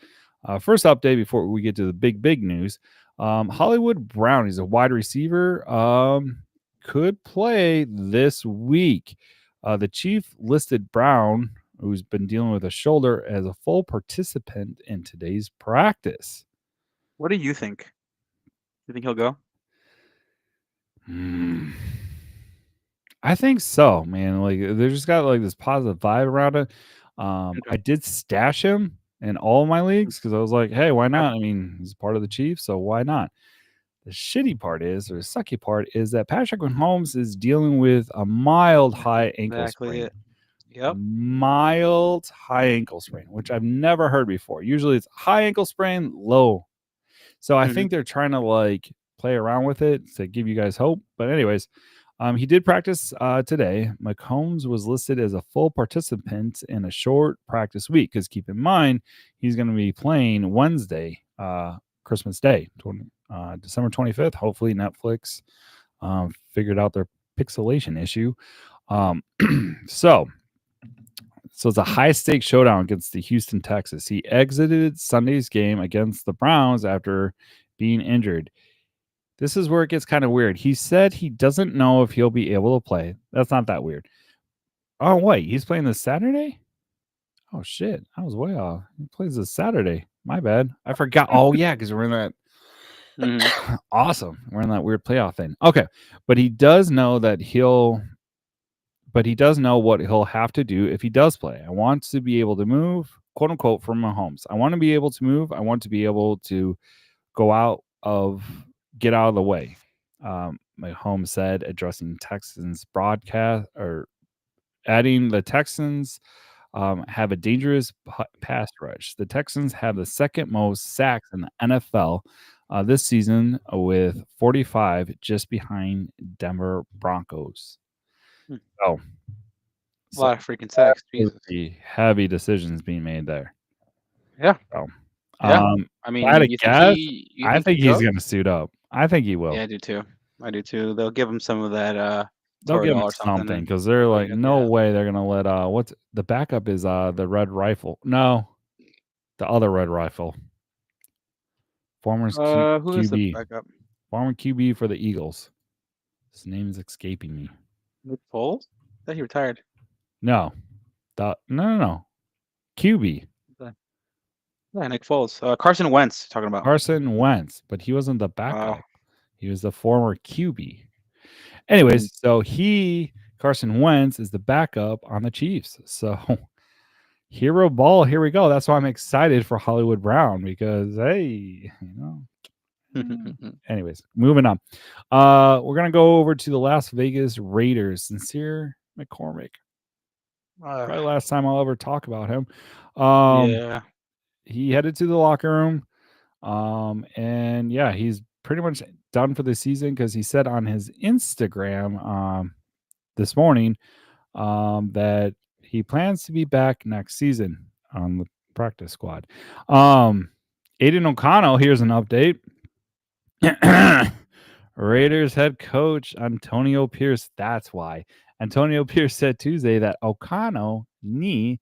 S2: First update before we get to the big news. Hollywood Brown, he's a wide receiver, could play this week. The Chief listed Brown, who's been dealing with a shoulder, as a full participant in today's practice.
S1: What do you think? You think he'll go?
S2: I think so, man. Like they just got like this positive vibe around it.
S1: Okay.
S2: I did stash him in all of my leagues because I was like, hey, why
S1: Okay.
S2: not? I mean, he's part of the Chiefs, so why not? The shitty part is, or the sucky part, is that Patrick Mahomes is dealing with a mild
S1: That's
S2: high ankle
S1: exactly
S2: sprain.
S1: it. Yep.
S2: Mild high ankle sprain, which I've never heard before. Usually it's high ankle sprain, low. So I
S1: Mhm.
S2: think they're trying to like play around with it to give you guys hope. But anyways, he did practice today. Mahomes was listed as a full participant in a short practice week because keep in mind he's going to be playing Wednesday, Christmas Day, December 25th. Hopefully Netflix figured out their pixelation issue. Um, so it's a high stakes showdown against the Houston Texans. He exited Sunday's game against the Browns after being injured. This is where it gets kind of weird. He said he doesn't know if he'll be able to play. That's not that weird. Oh, wait, he's playing this Saturday? Oh, shit. I was way off. He plays this Saturday. My bad. I forgot. Oh, yeah, because we're in that.
S1: Mhm.
S2: Awesome. We're in that weird playoff thing. Okay. But he does know that he does know what he'll have to do if he does play. I want to be able to move, quote unquote, from Mahomes. I want to be able to move. I want to be able to go out of, get out of the way. Mahomes said, addressing Texans broadcast or adding the Texans have a dangerous pass rush. The Texans have the second most sacks in the NFL this season with 45, just behind Denver Broncos.
S1: Hmm.
S2: Oh,
S1: A
S2: so
S1: lot of freaking sex. Jesus.
S2: heavy decisions being made there.
S1: Yeah.
S2: So,
S1: Yeah. I
S2: if I had
S1: mean,
S2: a guess,
S1: you
S2: I
S1: think
S2: think
S1: he
S2: he's
S1: goes?
S2: going to suit up. I think he will.
S1: Yeah, I do too. I do too. They'll give him some of that
S2: They'll give him
S1: Toradol or something,
S2: something
S1: and
S2: because they're
S1: he'll be
S2: like,
S1: good.
S2: no
S1: Yeah.
S2: way they're gonna let what's the backup is the red rifle. No, the other red rifle. Former's
S1: Who is the
S2: QB.
S1: backup?
S2: Former QB for the Eagles. His name is escaping me.
S1: Nick Foles? I thought he retired.
S2: No. No. QB.
S1: Yeah, Nick Foles. Carson Wentz talking about.
S2: Carson Wentz, but he wasn't the
S1: Oh.
S2: backup. He was the former QB.
S1: Mm.
S2: Anyways, so Carson Wentz is the backup on the Chiefs. So hero ball, here we go. That's why I'm excited for Hollywood Brown because hey, anyways, moving on. We're gonna go over to the Las Vegas Raiders. Sincere McCormick. Probably last time I'll ever talk about him.
S1: Yeah.
S2: He headed to the locker room. And yeah, he's pretty much done for the season because he said on his Instagram this morning that he plans to be back next season on the practice squad. Aiden O'Connell, here's an update. Raiders head coach Antonio Pierce. That's why. Antonio Pierce said Tuesday that O'Connell knee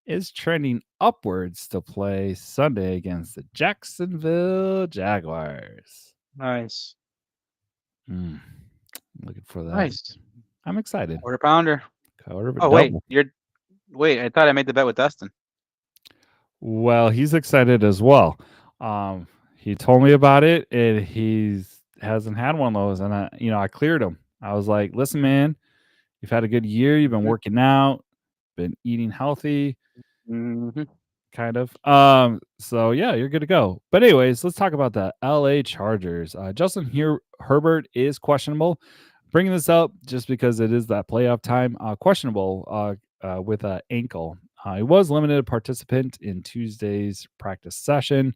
S2: is trending upwards to play Sunday against the Jacksonville Jaguars.
S1: Nice.
S2: Looking for that.
S1: Nice.
S2: I'm excited.
S1: Quarter pounder.
S2: Oh,
S1: wait. I thought I made the bet with Dustin.
S2: Well, he's excited as well. He told me about it, and he's hasn't had one of those, and I cleared him. I was like, "Listen, man, you've had a good year. You've been working out, been eating healthy,
S1: Mm-hmm.
S2: kind of. So yeah, you're good to go. But anyways, let's talk about the LA Chargers. Justin Herbert is questionable. Bringing this up just because it is that playoff time. Questionable with an ankle. He was limited participant in Tuesday's practice session.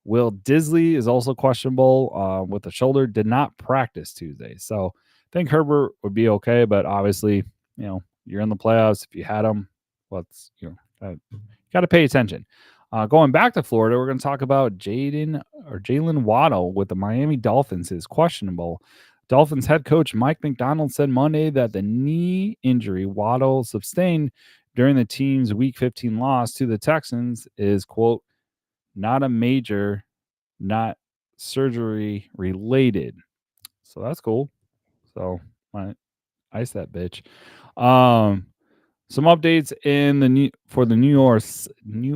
S2: Will Disley is also questionable with the shoulder. Did not practice Tuesday, so I think Herbert would be okay. But obviously, you're in the playoffs. If you had him, got to pay attention. Going back to Florida, we're going to talk about Jalen Waddle with the Miami Dolphins is questionable. Dolphins head coach Mike McDonald said Monday that the knee injury Waddle sustained during the team's Week 15 loss to the Texans is, quote, not a major, not surgery related. So that's cool. So I ice that bitch. Some updates in the New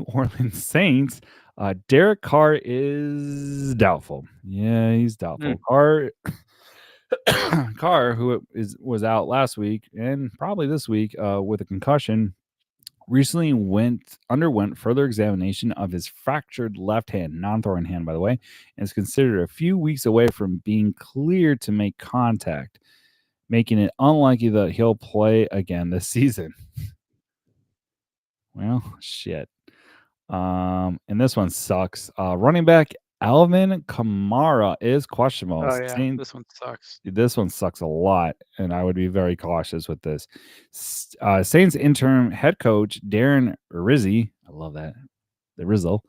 S2: Orleans Saints. Derek Carr is doubtful. Yeah, he's doubtful. Carr, who was out last week and probably this week with a concussion, recently underwent further examination of his fractured left hand, non-throwing hand, by the way, and is considered a few weeks away from being cleared to make contact, making it unlikely that he'll play again this season. Well, shit. And this one sucks. Running back Alvin Kamara is questionable.
S1: Oh yeah, this one sucks.
S2: This one sucks a lot, and I would be very cautious with this. Saints interim head coach Darren Rizzi, I love that, the Rizzle,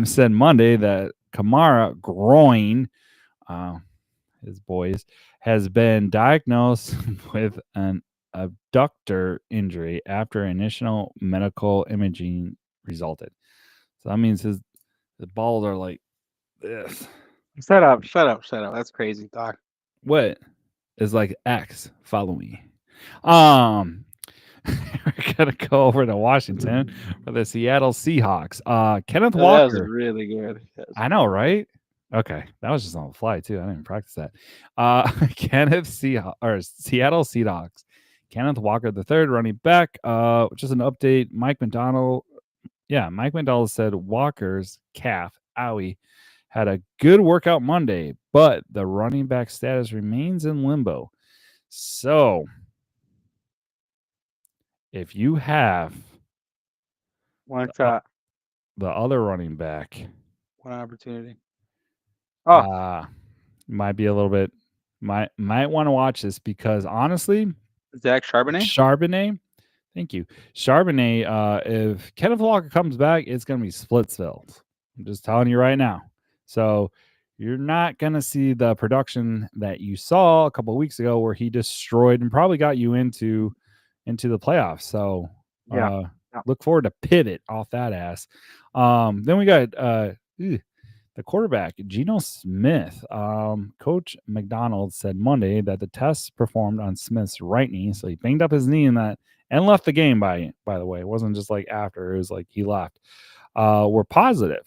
S2: said Monday that Kamara groin, his boys, has been diagnosed with an abductor injury after initial medical imaging resulted. So that means his balls are like this.
S1: Shut up. That's crazy, Doc.
S2: What is like X? Follow me. We're gonna go over to Washington for the Seattle Seahawks. Kenneth
S1: Oh, that was
S2: Walker.
S1: really good.
S2: I know, right? Okay, that was just on the fly too. I didn't even practice that. Seattle Seahawks. Kenneth Walker, the third running back. Just an update. Mike McDonald said Walker's calf, owie, had a good workout Monday, but the running back status remains in limbo. So, if you have
S1: One shot,
S2: the other running back,
S1: one opportunity. Oh,
S2: might be a little bit might want to watch this because honestly,
S1: Zach Charbonnet.
S2: Thank you. Charbonnet, if Kenneth Walker comes back, it's going to be Splitsville. I'm just telling you right now. So you're not going to see the production that you saw a couple of weeks ago where he destroyed and probably got you into the playoffs. So look forward to pivot off that ass. Then we got the quarterback, Geno Smith. Coach McDonald said Monday that the tests performed on Smith's right knee, so he banged up his knee in that and left the game by the way. It wasn't just like after, it was like he left. Were positive.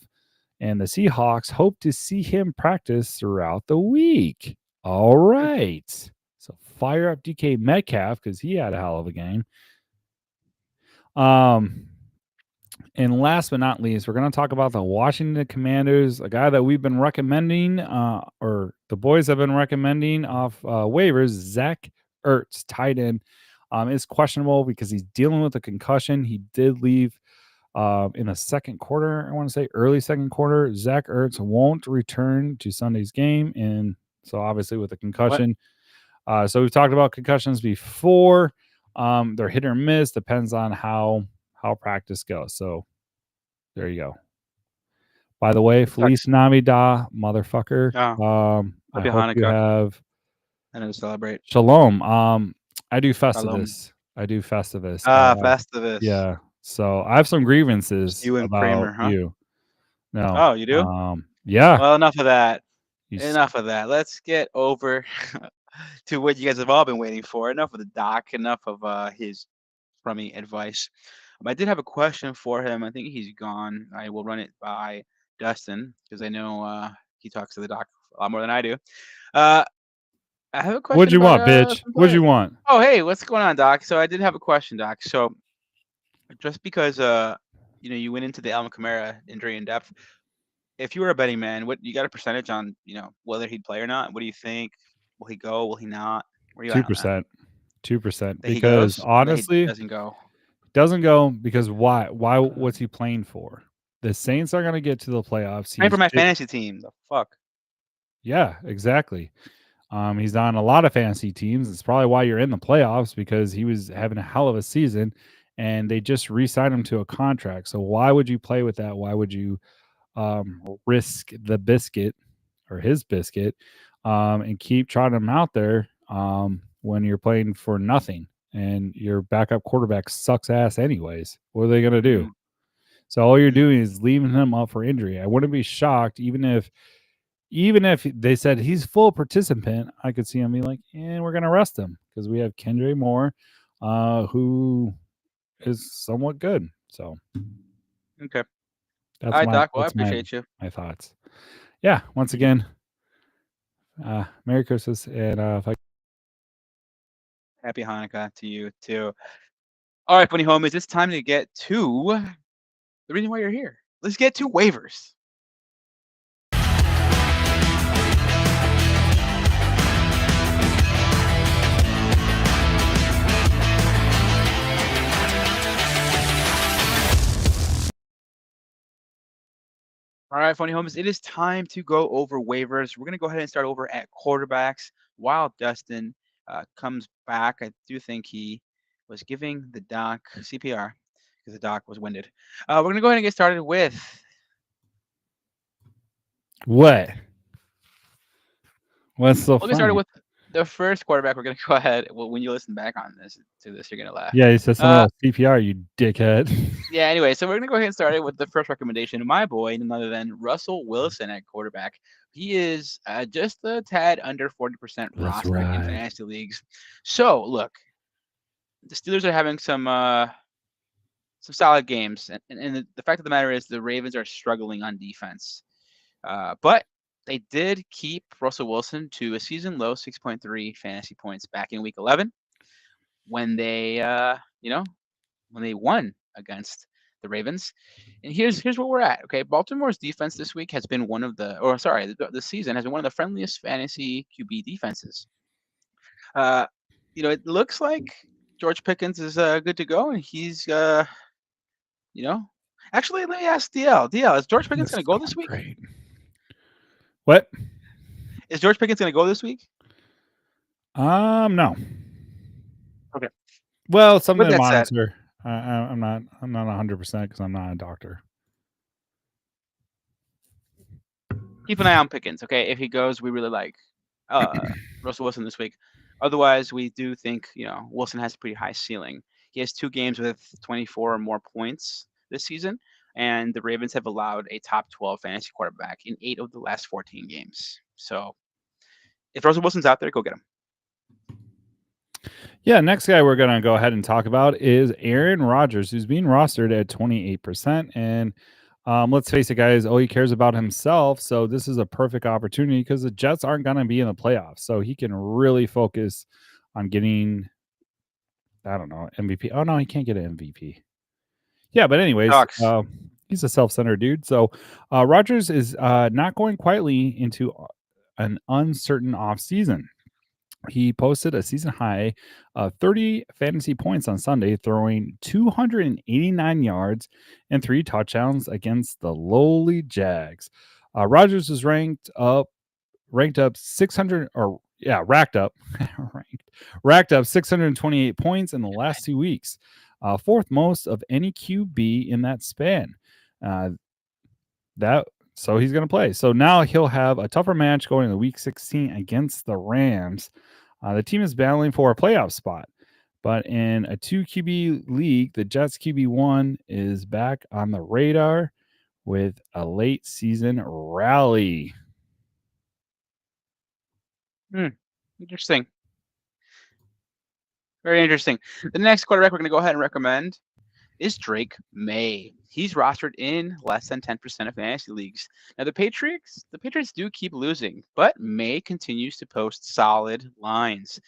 S2: And the Seahawks hope to see him practice throughout the week. All right. So fire up DK Metcalf because he had a hell of a game. And last but not least, we're going to talk about the Washington Commanders, a guy that we've been recommending, or the boys have been recommending off waivers, Zach Ertz, tight end, is questionable because he's dealing with a concussion. He did leave in the second quarter, I want to say early second quarter. Zach Ertz won't return to Sunday's game, and so obviously with a concussion. So we've talked about concussions before. They're hit or miss, depends on how practice goes. So there you go. By the way, Feliz Navidad, motherfucker. I hope
S1: Hanukkah.
S2: you have.
S1: I know to celebrate.
S2: Shalom. I do Festivus.
S1: Festivus.
S2: Yeah. So I have some grievances
S1: you and
S2: about
S1: Kramer, huh?
S2: you. No.
S1: Oh, you do?
S2: Yeah.
S1: Well, enough of that. Enough of that. Let's get over to what you guys have all been waiting for. Enough of the doc. Enough of his crummy advice. I did have a question for him. I think he's gone. I will run it by Dustin because I know he talks to the doc a lot more than I do. I have a question.
S2: What'd you want, bitch? What'd you want?
S1: Oh, hey, what's going on, Doc? So I did have a question, Doc. So just because you went into the Alvin Kamara injury in depth, if you were a betting man, what you got a percentage on whether he'd play or not? What do you think? Will he go? Will he not? Where you
S2: 2%. 2%.
S1: That
S2: Because honestly,
S1: he doesn't go.
S2: Doesn't go because why? What's he playing for? The Saints are going to get to the playoffs.
S1: Playing for my fantasy team. The fuck.
S2: Yeah, exactly. He's on a lot of fantasy teams. It's probably why you're in the playoffs because he was having a hell of a season, and they just re-signed him to a contract. So why would you play with that? Why would you risk the biscuit or his biscuit and keep trotting him out there when you're playing for nothing? And your backup quarterback sucks ass anyways. What are they going to do? So all you're doing is leaving him up for injury. I wouldn't be shocked even if they said he's full participant. I could see him be like, we're going to rest him because we have Kendra Moore, who is somewhat good. So,
S1: okay.
S2: That's
S1: all right, Doc. Well, I appreciate you.
S2: My thoughts. Yeah. Once again, Merry Christmas. And
S1: Happy Hanukkah to you too. All right, funny homies, it's time to get to the reason why you're here. Let's get to waivers. right, Funny Homes, it is time to go over waivers. We're going to go ahead and start over at quarterbacks while Dustin comes back. I do think he was giving the doc CPR because the doc was winded. We're going to go ahead and get started with.
S2: What? What's so
S1: We'll get started
S2: funny?
S1: with the first quarterback. We're going to go ahead. Well, when you listen back on this, you're going to laugh.
S2: Yeah, he said something
S1: Uh,
S2: else. CPR, you dickhead.
S1: Yeah, anyway, so we're going to go ahead and start it with the first recommendation. My boy, none other than Russell Wilson at quarterback. He is just a tad under 40%
S2: That's
S1: rostered in
S2: right.
S1: fantasy leagues. So, look, the Steelers are having some solid games. And the fact of the matter is the Ravens are struggling on defense. But they did keep Russell Wilson to a season low 6.3 fantasy points back in week 11 when they, when they won against the Ravens. And here's where we're at. Okay, Baltimore's defense this week has been one of the season has been one of the friendliest fantasy QB defenses. It looks like George Pickens is good to go, and he's you know. Actually, let me ask DL. DL, is George Pickens going to go this week?
S2: Great. What?
S1: Is George Pickens going to go this week?
S2: No.
S1: Okay.
S2: Well, something to
S1: that said-
S2: monitor. I'm not 100% because I'm not a doctor.
S1: Keep an eye on Pickens. Okay, if he goes, we really like Russell Wilson this week. Otherwise, we do think Wilson has a pretty high ceiling. He has 2 games with 24 or more points this season, and the Ravens have allowed a top 12 fantasy quarterback in 8 of the last 14 games. So, if Russell Wilson's out there, go get him.
S2: Yeah, next guy we're going to go ahead and talk about is Aaron Rodgers, who's being rostered at 28%. And let's face it, guys, all he cares about himself. So this is a perfect opportunity because the Jets aren't going to be in the playoffs. So he can really focus on getting, I don't know, MVP. Oh, no, he can't get an MVP. Yeah, but anyways, he's a self-centered dude. So Rodgers is not going quietly into an uncertain offseason. He posted a season high 30 fantasy points on Sunday, throwing 289 yards and 3 touchdowns against the lowly Jags. Rodgers was racked up 600 racked up 628 points in the last 2 weeks, fourth most of any QB in that span. So he's going to play. So now he'll have a tougher match going into week 16 against the Rams. The team is battling for a playoff spot, but in a 2 QB league, the Jets QB1 is back on the radar with a late season rally.
S1: Interesting. Very interesting. The next quarterback we're going to go ahead and recommend is Drake May. He's rostered in less than 10% of fantasy leagues. Now the Patriots do keep losing, but May continues to post solid lines.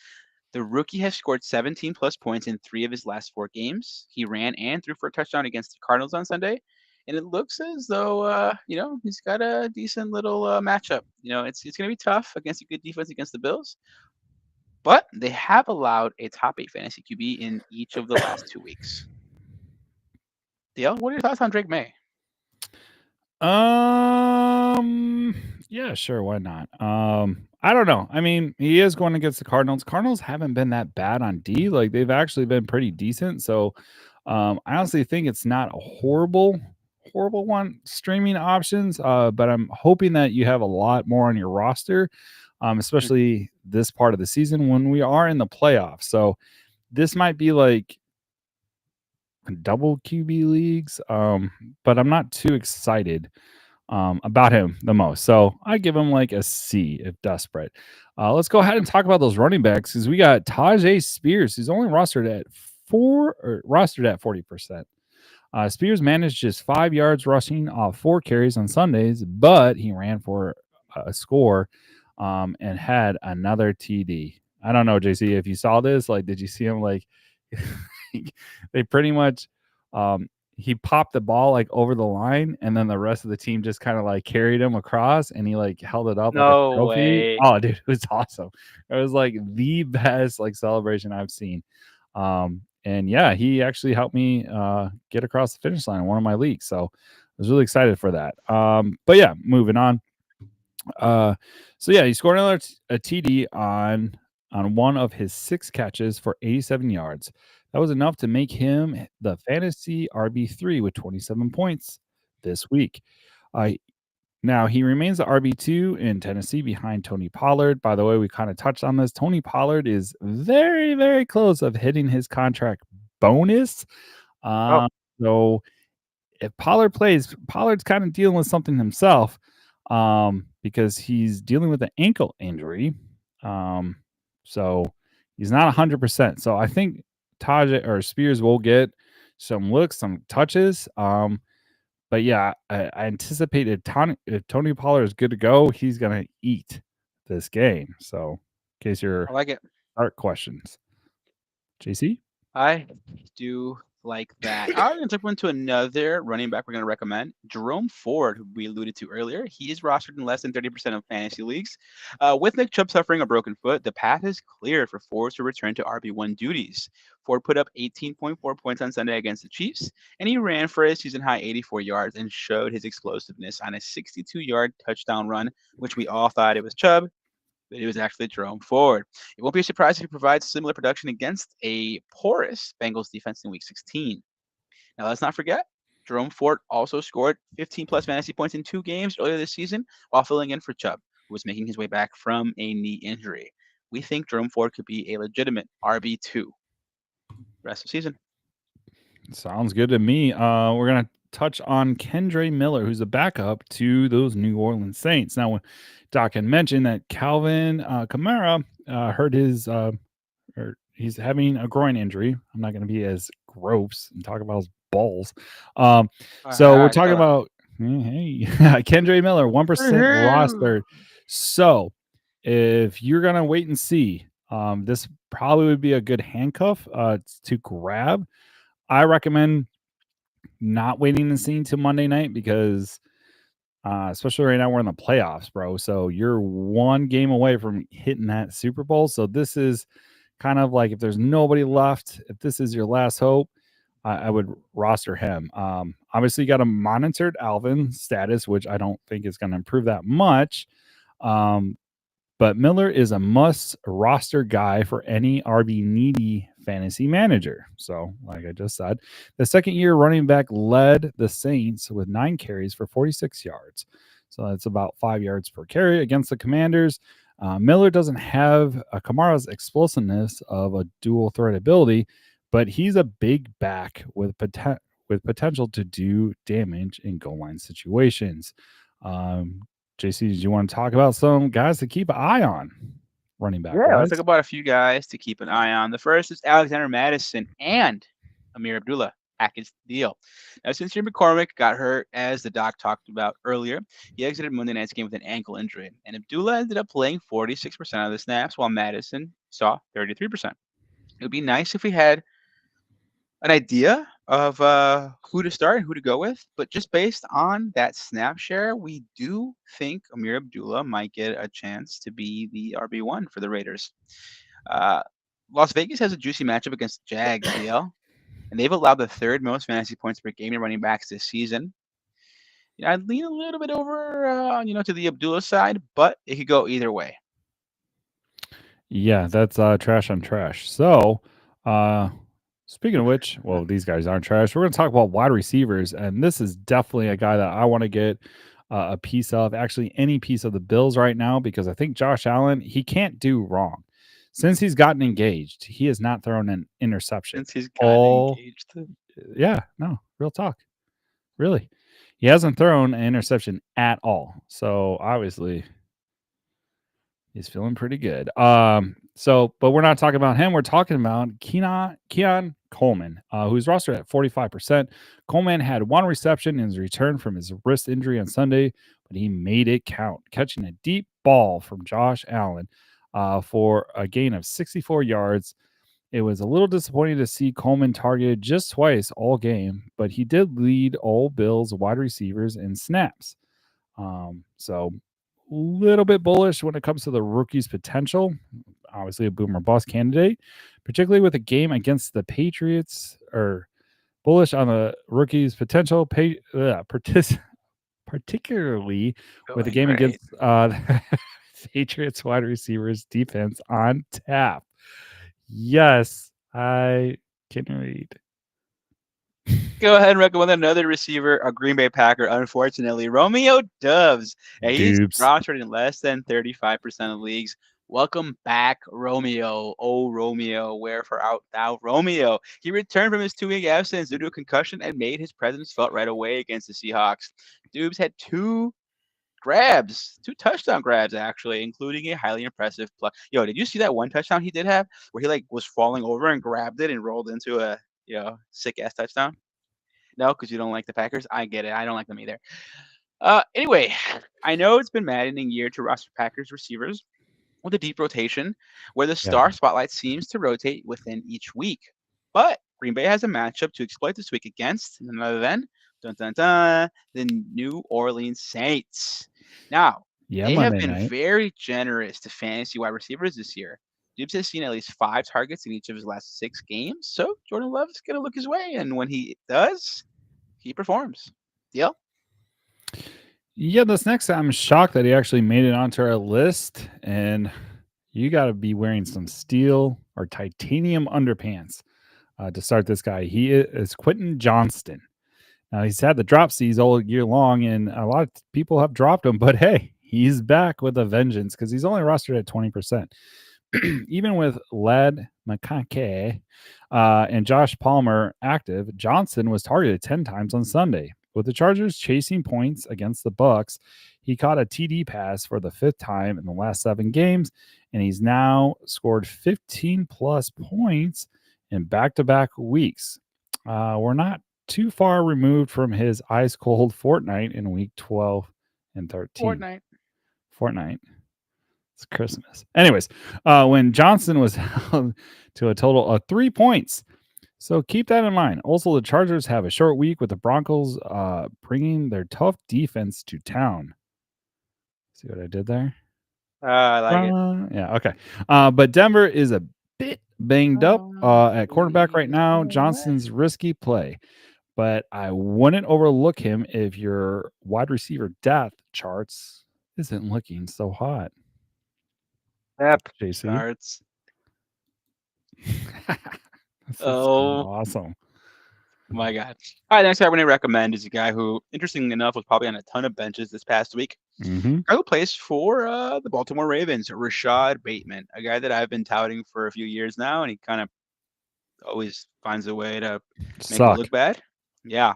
S1: The rookie has scored 17 plus points in 3 of his last 4 games. He ran and threw for a touchdown against the Cardinals on Sunday, and it looks as though he's got a decent little matchup. It's going to be tough against a good defense against the Bills, but they have allowed a top 8 fantasy QB in each of the last 2 weeks. DL, what are your thoughts on Drake May?
S2: Yeah, sure, why not? I don't know. I mean, he is going against the Cardinals. Cardinals haven't been that bad on D. Like they've actually been pretty decent. So, I honestly think it's not a horrible one streaming options. But I'm hoping that you have a lot more on your roster, especially this part of the season when we are in the playoffs. So, this might be like double QB leagues, but I'm not too excited about him the most. So I give him like a C if desperate. Let's go ahead and talk about those running backs because we got Tajay Spears, who's only rostered at 40%. Spears managed just 5 yards rushing off 4 carries on Sundays, but he ran for a score and had another TD. I don't know, JC, if you saw this, like, did you see him like they pretty much he popped the ball like over the line and then the rest of the team just kind of like carried him across and he like held it up like a trophy.
S1: Way.
S2: Oh, dude, it was awesome. It was like the best like celebration I've seen. And yeah, he actually helped me get across the finish line in one of my leagues. So was really excited for that. But yeah, moving on. Uh, so yeah, he scored another a TD on one of his 6 catches for 87 yards. That was enough to make him the fantasy RB3 with 27 points this week. Uh, Now he remains the RB2 in Tennessee behind Tony Pollard. By the way, we kind of touched on this. Tony Pollard is very, very close of hitting his contract bonus.
S1: Oh,
S2: So if Pollard plays, Pollard's kind of dealing with something himself, because he's dealing with an ankle injury. Um, so he's not 100%. So I think Tajay or Spears will get some looks, some touches. But yeah, I anticipated if Tony Pollard is good to go, he's gonna eat this game. So, in case
S1: I
S2: your
S1: like it.
S2: art questions, JC.
S1: I do like that. All right, we're going to jump into another running back we're going to recommend. Jerome Ford, who we alluded to earlier. He is rostered in less than 30% of fantasy leagues. With Nick Chubb suffering a broken foot, the path is clear for Ford to return to RB1 duties. Ford put up 18.4 points on Sunday against the Chiefs, and he ran for a season high 84 yards and showed his explosiveness on a 62-yard touchdown run, which we all thought it was Chubb, but it was actually Jerome Ford. It won't be a surprise if he provides similar production against a porous Bengals defense in Week 16. Now, let's not forget, Jerome Ford also scored 15 plus fantasy points in 2 games earlier this season while filling in for Chubb, who was making his way back from a knee injury. We think Jerome Ford could be a legitimate RB2 rest of the season.
S2: Sounds good to me. We're gonna touch on Kendre Miller, who's a backup to those New Orleans Saints. Now, when Doc had mentioned that Calvin Kamara hurt his, or he's having a groin injury. I'm not gonna be as gross and talk about his balls. Um,
S1: All
S2: so we're
S1: right,
S2: talking
S1: fella.
S2: about hey, Kendre Miller, 1%
S1: Woohoo!
S2: roster. So if you're gonna wait and see, this probably would be a good handcuff to grab. I recommend not waiting and seeing till Monday night because, especially right now, we're in the playoffs, bro. So you're one game away from hitting that Super Bowl. So this is kind of like if there's nobody left, if this is your last hope, I would roster him. Obviously, you got a monitored Alvin status, which I don't think is going to improve that much. Um, but Miller is a must roster guy for any RB needy fantasy manager. So, like I just said, the second year running back led the Saints with 9 carries for 46 yards. So that's about 5 yards per carry against the Commanders. Miller doesn't have Kamara's explosiveness of a dual threat ability, but he's a big back with potential to do damage in goal line situations. Um, JC, did you want to talk about some guys to keep an eye on, running back
S1: Yeah, let's
S2: wise?
S1: talk about a few guys to keep an eye on. The first is Alexander Madison and Amir Abdullah. Package deal. Now, since McCormick got hurt, as the doc talked about earlier, he exited Monday night's game with an ankle injury, and Abdullah ended up playing 46% of the snaps, while Madison saw 33%. It would be nice if we had an idea of who to start and who to go with, but just based on that snap share, we do think Amir Abdullah might get a chance to be the RB1 for the Raiders. Uh, Las Vegas has a juicy matchup against the Jags, DL, and they've allowed the third most fantasy points per game to running backs this season. I'd lean a little bit over, to the Abdullah side, but it could go either way.
S2: Yeah, that's trash on trash. So, uh, speaking of which, well, these guys aren't trash. We're going to talk about wide receivers, and this is definitely a guy that I want to get a piece of. Actually, any piece of the Bills right now because I think Josh Allen he can't do wrong. Since he's gotten engaged, he has not thrown an interception.
S1: Since he's gotten
S2: All,
S1: engaged.
S2: yeah, no, real talk. Really. He hasn't thrown an interception at all. So obviously he's feeling pretty good. But we're not talking about him. We're talking about Keon Coleman, who's rostered at 45%. Coleman had one reception in his return from his wrist injury on Sunday, but he made it count, catching a deep ball from Josh Allen for a gain of 64 yards. It was a little disappointing to see Coleman targeted just twice all game, but he did lead all Bills wide receivers in snaps. So a little bit bullish when it comes to the rookie's potential. Obviously, a boomer bust candidate, particularly with a game against the Patriots or Bullish on the rookie's potential, particularly with the
S1: Going
S2: game
S1: great.
S2: against Patriots wide receivers defense on tap. Yes, I can read.
S1: Go ahead and recommend another receiver, a Green Bay Packer, unfortunately, Romeo Doubs. And he's
S2: Dubes.
S1: rostered in less than 35% of leagues. Welcome back, Romeo. Oh, Romeo, wherefore art thou, Romeo? He returned from his 2 week absence due to a concussion and made his presence felt right away against the Seahawks. Dubes had two touchdown grabs, actually, including a highly impressive play. Yo, did you see that one touchdown he did have where he like was falling over and grabbed it and rolled into a sick ass touchdown? No, because you don't like the Packers. I get it. I don't like them either. Anyway, I know it's been maddening year to roster Packers receivers with a deep rotation where the
S2: Yeah.
S1: star spotlight seems to rotate within each week. But Green Bay has a matchup to exploit this week against none other than dun, dun, dun, the New Orleans Saints. Now,
S2: Yeah,
S1: they have
S2: Monday
S1: been
S2: night.
S1: very generous to fantasy wide receivers this year. Dubs has seen at least 5 targets in each of his last 6 games, so Jordan Love is going to look his way, and when he does, he performs. Deal?
S2: Yeah, this next I'm shocked that he actually made it onto our list. And you got to be wearing some steel or titanium underpants to start this guy. He is Quentin Johnston. Now, he's had the drop C's all year long, and a lot of people have dropped him. But hey, he's back with a vengeance because he's only rostered at 20%. Even with Led McConkey and Josh Palmer active, Johnson was targeted 10 times on Sunday. With the Chargers chasing points against the Bucks, he caught a TD pass for the 5th time in the last 7 games, and he's now scored 15 plus points in back-to-back weeks. We're not too far removed from his ice cold Fortnite in week 12 and 13. Fortnite. It's Christmas. Anyways, when Johnson was held to a total of 3 points. So keep that in mind. Also, the Chargers have a short week with the Broncos bringing their tough defense to town. See what I did there?
S1: I like it.
S2: Yeah, okay. But Denver is a bit banged up at quarterback right now. Johnson's risky play, but I wouldn't overlook him if your wide receiver depth charts isn't looking so hot.
S1: Yep.
S2: JC.
S1: Charts.
S2: This is
S1: Oh
S2: awesome.
S1: my God. All right, next guy I want to recommend is a guy who, interestingly enough, was probably on a ton of benches this past week.
S2: Mm-hmm.
S1: Guy who plays for the Baltimore Ravens, Rashad Bateman, a guy that I've been touting for a few years now, and he kind of always finds a way to make me look bad. Yeah.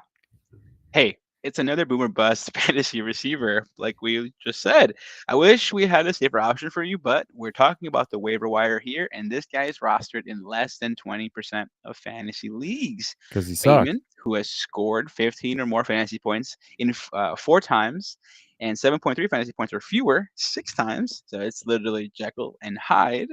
S1: Hey, it's another boomer bust fantasy receiver, like we just said. I wish we had a safer option for you, but we're talking about the waiver wire here, and this guy is rostered in less than 20% of fantasy leagues.
S2: Because he sucks.
S1: Bateman, who has scored 15 or more fantasy points in 4 times and 7.3 fantasy points or fewer 6 times, so it's literally Jekyll and Hyde.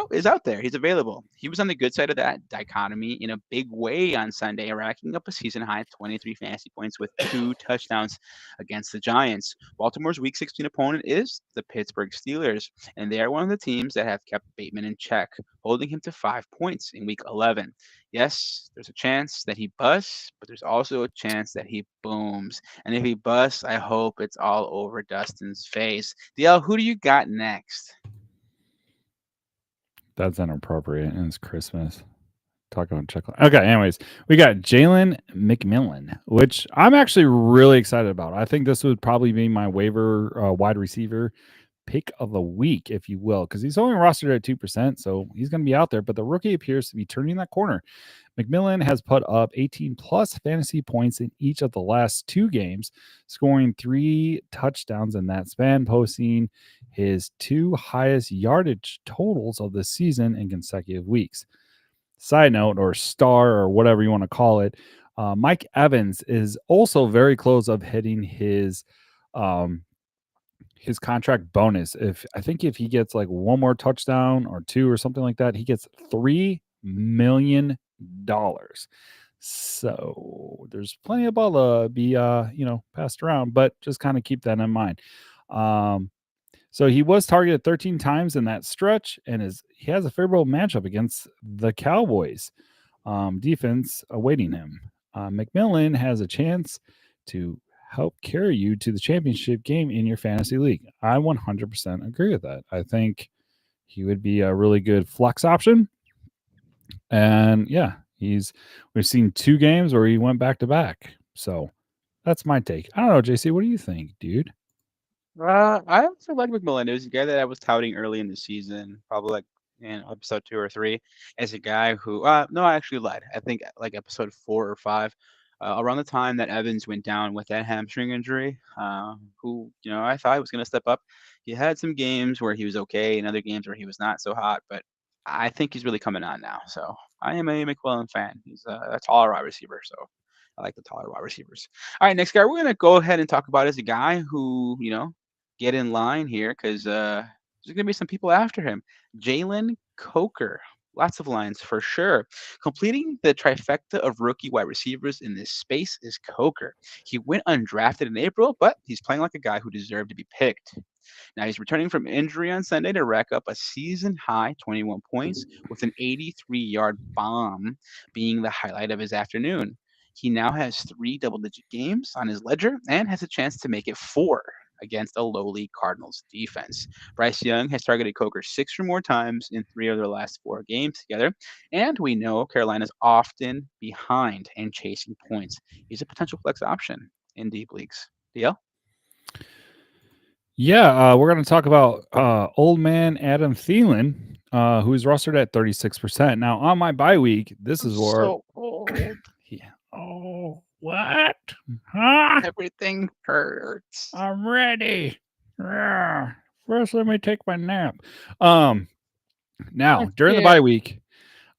S1: Is out there. He's available. He was on the good side of that dichotomy in a big way on Sunday, racking up a season high 23 fantasy points with 2 touchdowns against the Giants. Baltimore's Week 16 opponent is the Pittsburgh Steelers, and they are one of the teams that have kept Bateman in check, holding him to 5 points in Week 11. Yes, there's a chance that he busts, but there's also a chance that he booms. And if he busts, I hope it's all over Dustin's face. DL, who do you got next?
S2: That's inappropriate, and it's Christmas. Talk about chocolate. Okay, anyways, we got Jalen McMillan, which I'm actually really excited about. I think this would probably be my waiver wide receiver pick of the week, if you will, because he's only rostered at 2%, so he's going to be out there. But the rookie appears to be turning that corner. McMillan has put up 18 plus fantasy points in each of the last 2 games, scoring 3 touchdowns in that span, posting his 2 highest yardage totals of the season in consecutive weeks. Side note, or star, or whatever you want to call it, Mike Evans is also very close of hitting his contract bonus. If he gets like 1 more touchdown or 2 or something like that, he gets $3 million. So there's plenty of ball to be passed around, but just kind of keep that in mind. So he was targeted 13 times in that stretch, and he has a favorable matchup against the Cowboys. defense awaiting him. McMillan has a chance to help carry you to the championship game in your fantasy league. I 100% agree with that. I think he would be a really good flex option. And yeah, we've seen 2 games where he went back to back. So that's my take. I don't know, JC, what do you think, dude?
S1: I also like McMillan. It was a guy that I was touting early in the season, probably like in episode 2 or 3, as a guy who. No, I actually lied. I think like episode 4 or 5, around the time that Evans went down with that hamstring injury. Who I thought was going to step up. He had some games where he was okay, and other games where he was not so hot. But I think he's really coming on now. So I am a McMillan fan. He's a taller wide receiver, so I like the taller wide receivers. All right, next guy we're going to go ahead and talk about is a guy who get in line here because there's going to be some people after him. Jalen Coker. Lots of lines for sure. Completing the trifecta of rookie wide receivers in this space is Coker. He went undrafted in April, but he's playing like a guy who deserved to be picked. Now he's returning from injury on Sunday to rack up a season high 21 points with an 83-yard bomb being the highlight of his afternoon. He now has 3 double-digit games on his ledger and has a chance to make it 4 against a lowly Cardinals defense. Bryce Young has targeted Coker 6 or more times in 3 of their last 4 games together, and we know Carolina's often behind and chasing points. He's a potential flex option in deep leagues. DL?
S2: Yeah, we're going to talk about old man Adam Thielen, who's rostered at 36%. Now, on my bye week, this
S1: I'm
S2: is where.
S1: so old.
S2: Yeah. Oh, what? Huh?
S1: Everything hurts.
S2: I'm ready. Yeah. First, let me take my nap. Now, during the
S1: Yeah.
S2: bye week,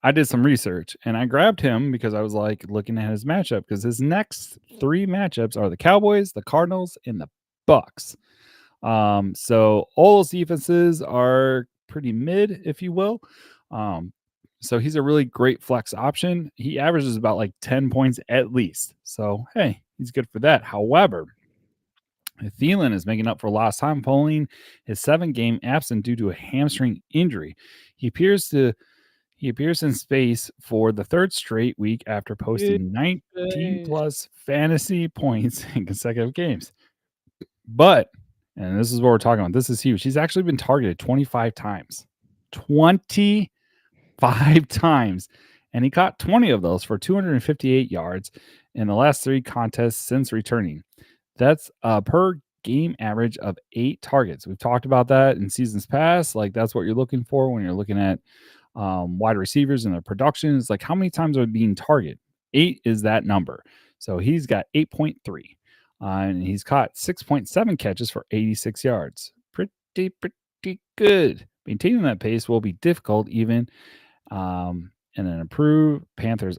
S2: I did some research and I grabbed him because I was like looking at his matchup because his next 3 matchups are the Cowboys, the Cardinals, and the Bucks. So all those defenses are pretty mid, if you will. So he's a really great flex option. He averages about like 10 points at least. So hey, he's good for that. However, Thielen is making up for lost time following his 7-game absence due to a hamstring injury. He appears in space for the 3rd straight week after posting 19 plus fantasy points in consecutive games. But, and this is what we're talking about, this is huge. He's actually been targeted 25 times. 25 times. And he caught 20 of those for 258 yards in the last 3 contests since returning. That's a per game average of 8 targets. We've talked about that in seasons past. Like, that's what you're looking for when you're looking at wide receivers and their production. It's like, how many times are they being targeted? 8 is that number. So he's got 8.3. And he's caught 6.7 catches for 86 yards. Pretty good. Maintaining that pace will be difficult even in an improved Panthers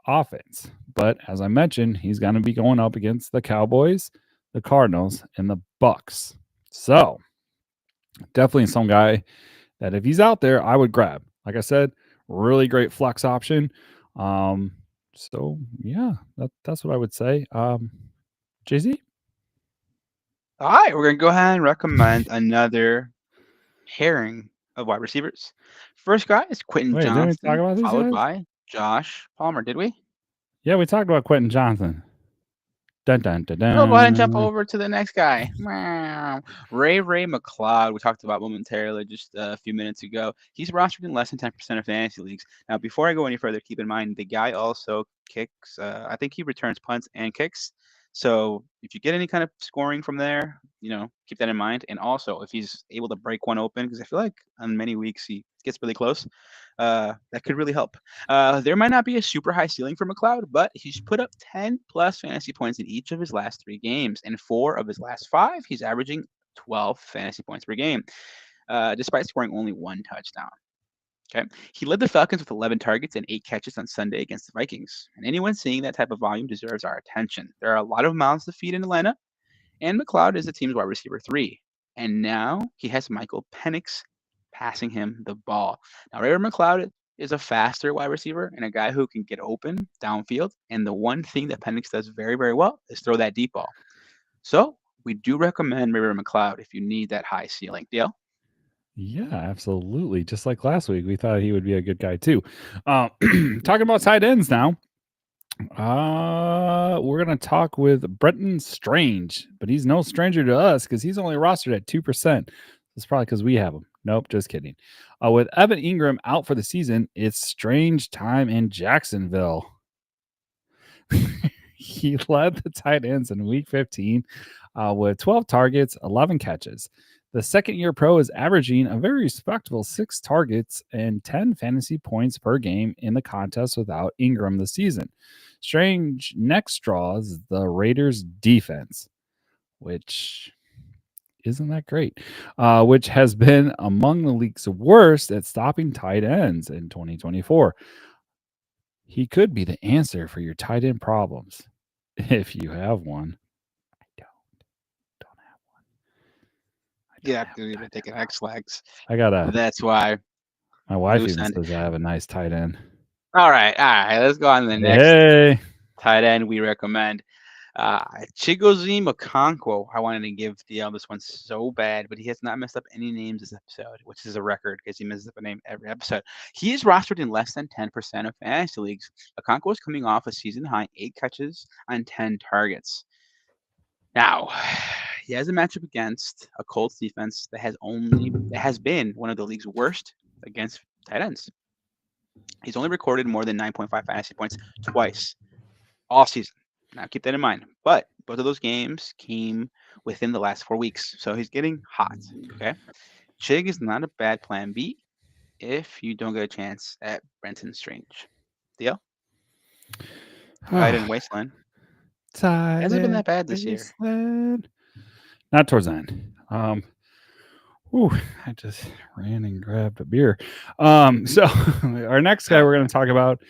S2: offense. But as I mentioned, he's going to be going up against the Cowboys, the Cardinals, and the Bucks. So definitely some guy that if he's out there, I would grab. Like I said, really great flex option. So yeah, that's what I would say. Jay-Z?
S1: All right, we're going to go ahead and recommend another pairing of wide receivers. First guy is Quentin
S2: Wait, didn't we talk
S1: Johnson,
S2: about these
S1: followed
S2: guys?
S1: by Josh Palmer. Did we?
S2: Yeah, we talked about Quentin Johnson. Dun, dun, dun,
S1: We'll go ahead and jump
S2: dun.
S1: over to the next guy. Ray McLeod, we talked about momentarily just a few minutes ago. He's rostered in less than 10% of fantasy leagues. Now, before I go any further, keep in mind the guy also kicks. I think he returns punts and kicks. So if you get any kind of scoring from there, keep that in mind. And also, if he's able to break one open, because I feel like on many weeks he gets really close, that could really help. There might not be a super high ceiling for McLeod, but he's put up 10 plus fantasy points in each of his last 3 games. And 4 of his last 5, he's averaging 12 fantasy points per game, despite scoring only 1 touchdown. Okay. He led the Falcons with 11 targets and 8 catches on Sunday against the Vikings. And anyone seeing that type of volume deserves our attention. There are a lot of mouths to feed in Atlanta, and McLeod is the team's wide receiver 3. And now he has Michael Penix passing him the ball. Now, Ray McLeod is a faster wide receiver and a guy who can get open downfield. And the one thing that Penix does very, very well is throw that deep ball. So we do recommend Ray McLeod if you need that high ceiling. Deal?
S2: Yeah, absolutely. Just like last week, we thought he would be a good guy too. Talking about tight ends now. We're gonna talk with Brenton Strange, but he's no stranger to us because he's only rostered at 2%. That's probably because we have him. Nope, just kidding. With Evan Ingram out for the season, it's strange time in Jacksonville. He led the tight ends in week 15 with 12 targets, 11 catches. The second year pro is averaging a very respectable 6 targets and 10 fantasy points per game in the contest without Ingram this season. Strange next draws the Raiders defense, which isn't that great, which has been among the league's worst at stopping tight ends in 2024. He could be the answer for your tight end problems if you have one. I don't have one. I don't
S1: Yeah,
S2: have
S1: dude,
S2: a
S1: you've been
S2: tight end
S1: taking
S2: problem.
S1: X lags.
S2: I got a.
S1: That's why.
S2: My wife
S1: Loose
S2: even
S1: end.
S2: says I have a nice tight end.
S1: All right. Let's go on to the next
S2: Hey,
S1: tight end we recommend. Chigoziem Okonkwo. I wanted to give DL this one so bad, but he has not messed up any names this episode, which is a record because he messes up a name every episode. He is rostered in less than 10% of fantasy leagues. Okonkwo is coming off a season high 8 catches on 10 targets. Now, he has a matchup against a Colts defense that has been one of the league's worst against tight ends. He's only recorded more than 9.5 fantasy points twice all season. Now keep that in mind. But both of those games came within the last 4 weeks, so he's getting hot. Okay, Chig is not a bad plan B if you don't get a chance at Brenton Strange. Deal? Tight end Wasteland
S2: tight
S1: hasn't been
S2: end
S1: that bad this year.
S2: wasteland. Not towards the end. Ooh, I just ran and grabbed a beer. So our next guy we're going to talk about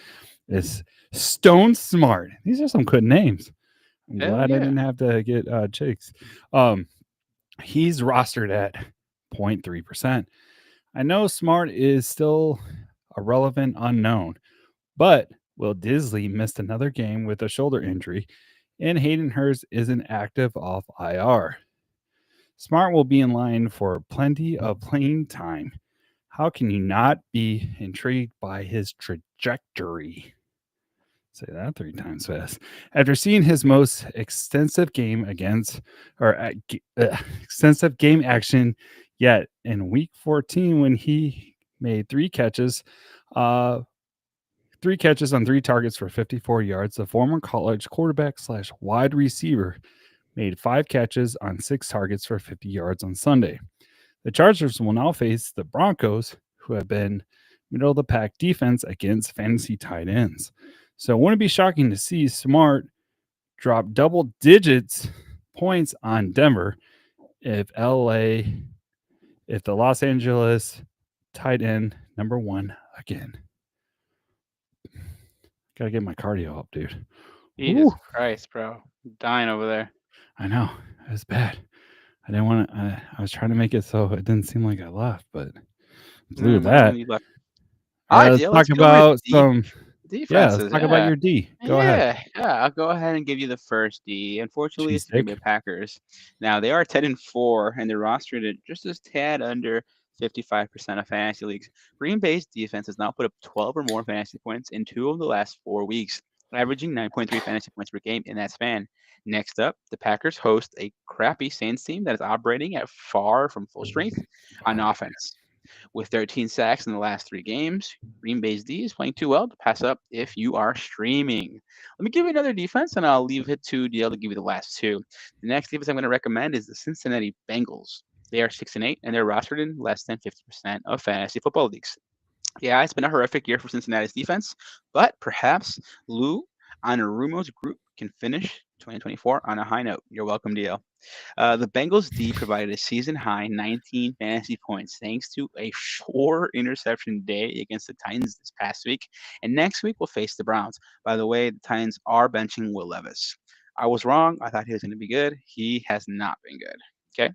S2: is Stone Smart. These are some good names. I'm
S1: Hell
S2: glad I
S1: yeah.
S2: didn't have to get Chicks. He's rostered at 0.3%. I know Smart is still a relevant unknown, but Will Disley missed another game with a shoulder injury, and Hayden Hurst isn't active off IR. Smart will be in line for plenty of playing time. How can you not be intrigued by his trajectory? Say that 3 times fast. After seeing his most extensive game extensive game action yet in week 14 when he made 3 catches on 3 targets for 54 yards, the former college quarterback slash wide receiver made 5 catches on 6 targets for 50 yards on Sunday. The Chargers will now face the Broncos, who have been middle of the pack defense against fantasy tight ends. So it wouldn't be shocking to see Smart drop double digits points on Denver if the Los Angeles tight end number 1 again. Gotta get my cardio up, dude.
S1: Jesus
S2: Woo.
S1: Christ, bro. I'm dying over there.
S2: I know. It was bad. I didn't want to. I was trying to make it so it didn't seem like I left, but blew
S1: No,
S2: that.
S1: you left.
S2: All
S1: All
S2: right,
S1: right,
S2: let's
S1: deal.
S2: talk
S1: Let's go with
S2: about some. Yeah, let's
S1: defenses.
S2: talk about
S1: Yeah.
S2: your D. Go ahead.
S1: I'll go ahead and give you the first D. Unfortunately, it's the Green Bay
S2: Cheesesteak.
S1: Packers. Now they are 10-4, and they're rostered at just a tad under 55% of fantasy leagues. Green Bay's defense has now put up 12 or more fantasy points in 2 of the last 4 weeks, averaging 9.3 fantasy points per game in that span. Next up, the Packers host a crappy Saints team that is operating at far from full strength on offense. With 13 sacks in the last 3 games, Green Bay's D is playing too well to pass up if you are streaming. Let me give you another defense, and I'll leave it to DL to give you the last two. The next defense I'm going to recommend is the Cincinnati Bengals. They are 6-8, and they're rostered in less than 50% of fantasy football leagues. Yeah, it's been a horrific year for Cincinnati's defense, but perhaps Lou Anarumo's group can finish 2024 on a high note. You're welcome, DL. The Bengals D provided a season high 19 fantasy points thanks to a 4 interception day against the Titans this past week. And next week we'll face the Browns. By the way, the Titans are benching Will Levis. I was wrong. I thought he was going to be good. He has not been good. Okay.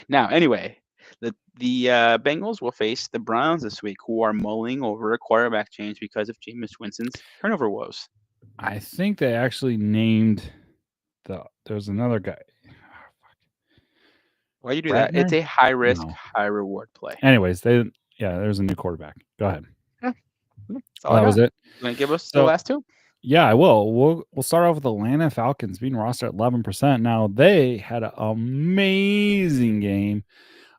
S1: Now, anyway, the Bengals will face the Browns this week, who are mulling over a quarterback change because of Jameis Winston's turnover woes.
S2: I think they actually named There's another guy.
S1: Why you do that? It's
S2: Ratner?
S1: a high risk,
S2: No.
S1: high reward play.
S2: Anyways, there's a new quarterback. Go ahead.
S1: Yeah, that's
S2: Oh,
S1: all I
S2: that was
S1: got.
S2: it.
S1: You want to give us the
S2: So
S1: last two?
S2: yeah, I will. We'll start off with Atlanta Falcons being rostered at 11%. Now they had an amazing game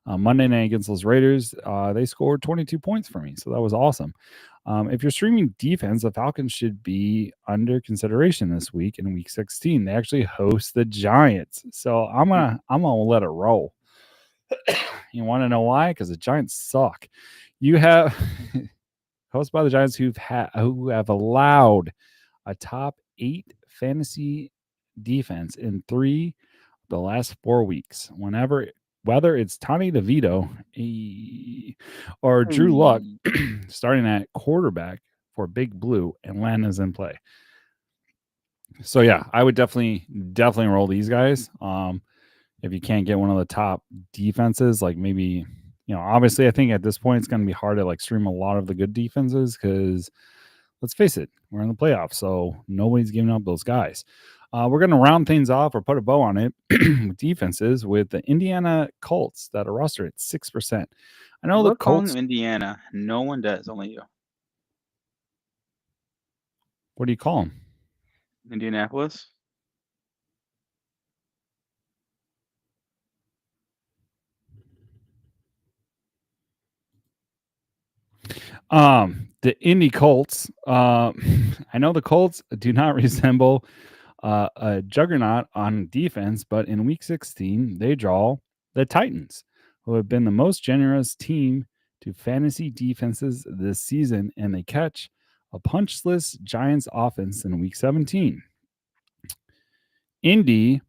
S2: Monday night against those Raiders. They scored 22 points for me, so that was awesome. If you're streaming defense, the Falcons should be under consideration this week in Week 16. They actually host the Giants, so I'm gonna let it roll. You want to know why? Because the Giants suck. You have hosted by the Giants who have allowed a top 8 fantasy defense in 3 the last 4 weeks. Whether it's Tony DeVito or Drew Luck
S1: Hmm.
S2: starting at quarterback for Big Blue, Atlanta's in play. So yeah, I would definitely roll these guys. If you can't get one of the top defenses, like maybe, obviously I think at this point it's going to be hard to like stream a lot of the good defenses because let's face it, we're in the playoffs, so nobody's giving up those guys. We're going to round things off or put a bow on it with defenses with the Indiana Colts that are rostered at 6%. I know the
S1: We're calling
S2: Colts.
S1: them Indiana. No one does, only you.
S2: What do you call them?
S1: Indianapolis.
S2: The Indy Colts. I know the Colts do not resemble a juggernaut on defense, but in Week 16 they draw the Titans, who have been the most generous team to fantasy defenses this season, and they catch a punchless Giants offense in Week 17. Indy,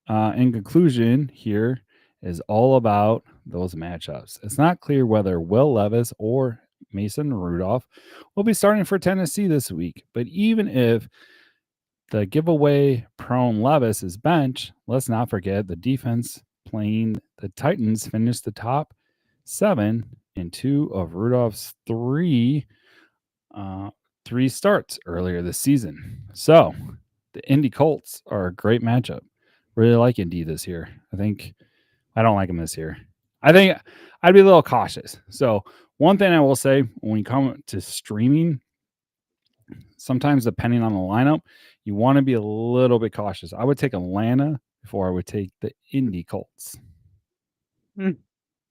S2: in conclusion, here is all about those matchups. It's not clear whether Will Levis or Mason Rudolph will be starting for Tennessee this week, but even if the giveaway prone Levis is bench, let's not forget the defense playing the Titans finished the top 7 in 2 of Rudolph's three starts earlier this season. So the Indy Colts are a great matchup. Really like Indy this year. I don't like them this year. I think I'd be a little cautious. So one thing I will say when you come to streaming, sometimes depending on the lineup, you want to be a little bit cautious. I would take Atlanta before I would take the Indy Colts.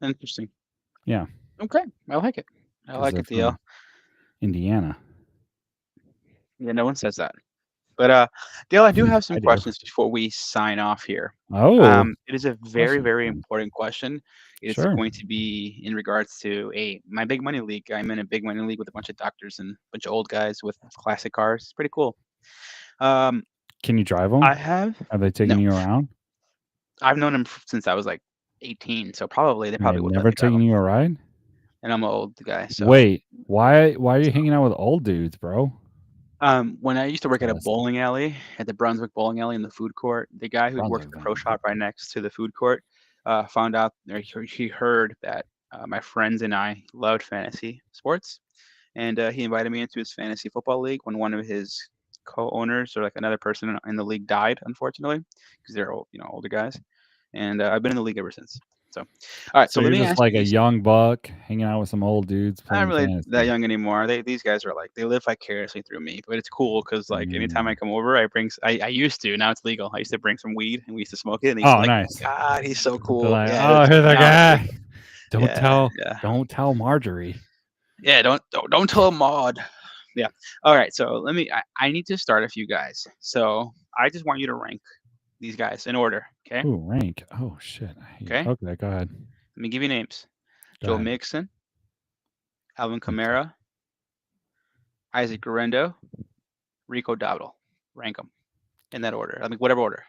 S1: Interesting.
S2: Yeah.
S1: Okay, I like it. I
S2: 'Cause
S1: like
S2: they're
S1: it, DL.
S2: from Indiana.
S1: Yeah, no one says that. But Dale, I do have some
S2: I do.
S1: questions before we sign off here.
S2: Oh,
S1: It is a very,
S2: question
S1: very
S2: time.
S1: important question. It's
S2: Sure.
S1: going to be in regards to my big money league. I'm in a big money league with a bunch of doctors and a bunch of old guys with classic cars. It's pretty cool. Um,
S2: Can you drive
S1: I
S2: them?
S1: have
S2: Have they taken
S1: no.
S2: you around?
S1: I've known them since I was like 18, so probably they
S2: And they've
S1: probably would let
S2: never
S1: me drive
S2: taken
S1: them.
S2: you a ride?
S1: And I'm an old guy, so
S2: Wait, why are you hanging out with old dudes, bro?
S1: when I used to work at a
S2: Jealousy.
S1: bowling alley, at the Brunswick bowling alley in the food court, the guy who worked at
S2: Brunswick
S1: the pro
S2: then.
S1: shop right next to the food court found out, or he heard that my friends and I loved fantasy sports, and he invited me into his fantasy football league when one of his co-owners or like another person in the league died, unfortunately, because they're old, older guys, and I've been in the league ever since. So, all right,
S2: So
S1: so let
S2: you're
S1: me
S2: just
S1: ask
S2: like
S1: you
S2: a
S1: these.
S2: young buck hanging out with some old dudes
S1: I'm not
S2: playing
S1: really that
S2: fantasy.
S1: young anymore. These guys are like they live vicariously through me, but it's cool because like anytime I
S2: Mm.
S1: come over, I used to, now it's legal. I used to bring some weed and we used to smoke it, and they used to
S2: Oh,
S1: like,
S2: nice.
S1: God, he's so
S2: They're
S1: cool.
S2: like,
S1: Yeah,
S2: oh, here's the
S1: now it's
S2: guy.
S1: legal.
S2: Don't
S1: Yeah,
S2: tell,
S1: yeah,
S2: don't tell Marjorie.
S1: yeah. Don't tell Maud. Yeah. All right. So let me. I need to start a few guys. So I just want you to rank these guys in order. Okay.
S2: Ooh, rank. Oh shit. I hate.
S1: Okay.
S2: Okay, go ahead.
S1: Let me give you names:
S2: Go
S1: Joe
S2: ahead.
S1: Mixon, Alvin
S2: Okay.
S1: Kamara, Isaac Guerrero, Rico Dowdle. Rank them in that order. I mean, whatever order.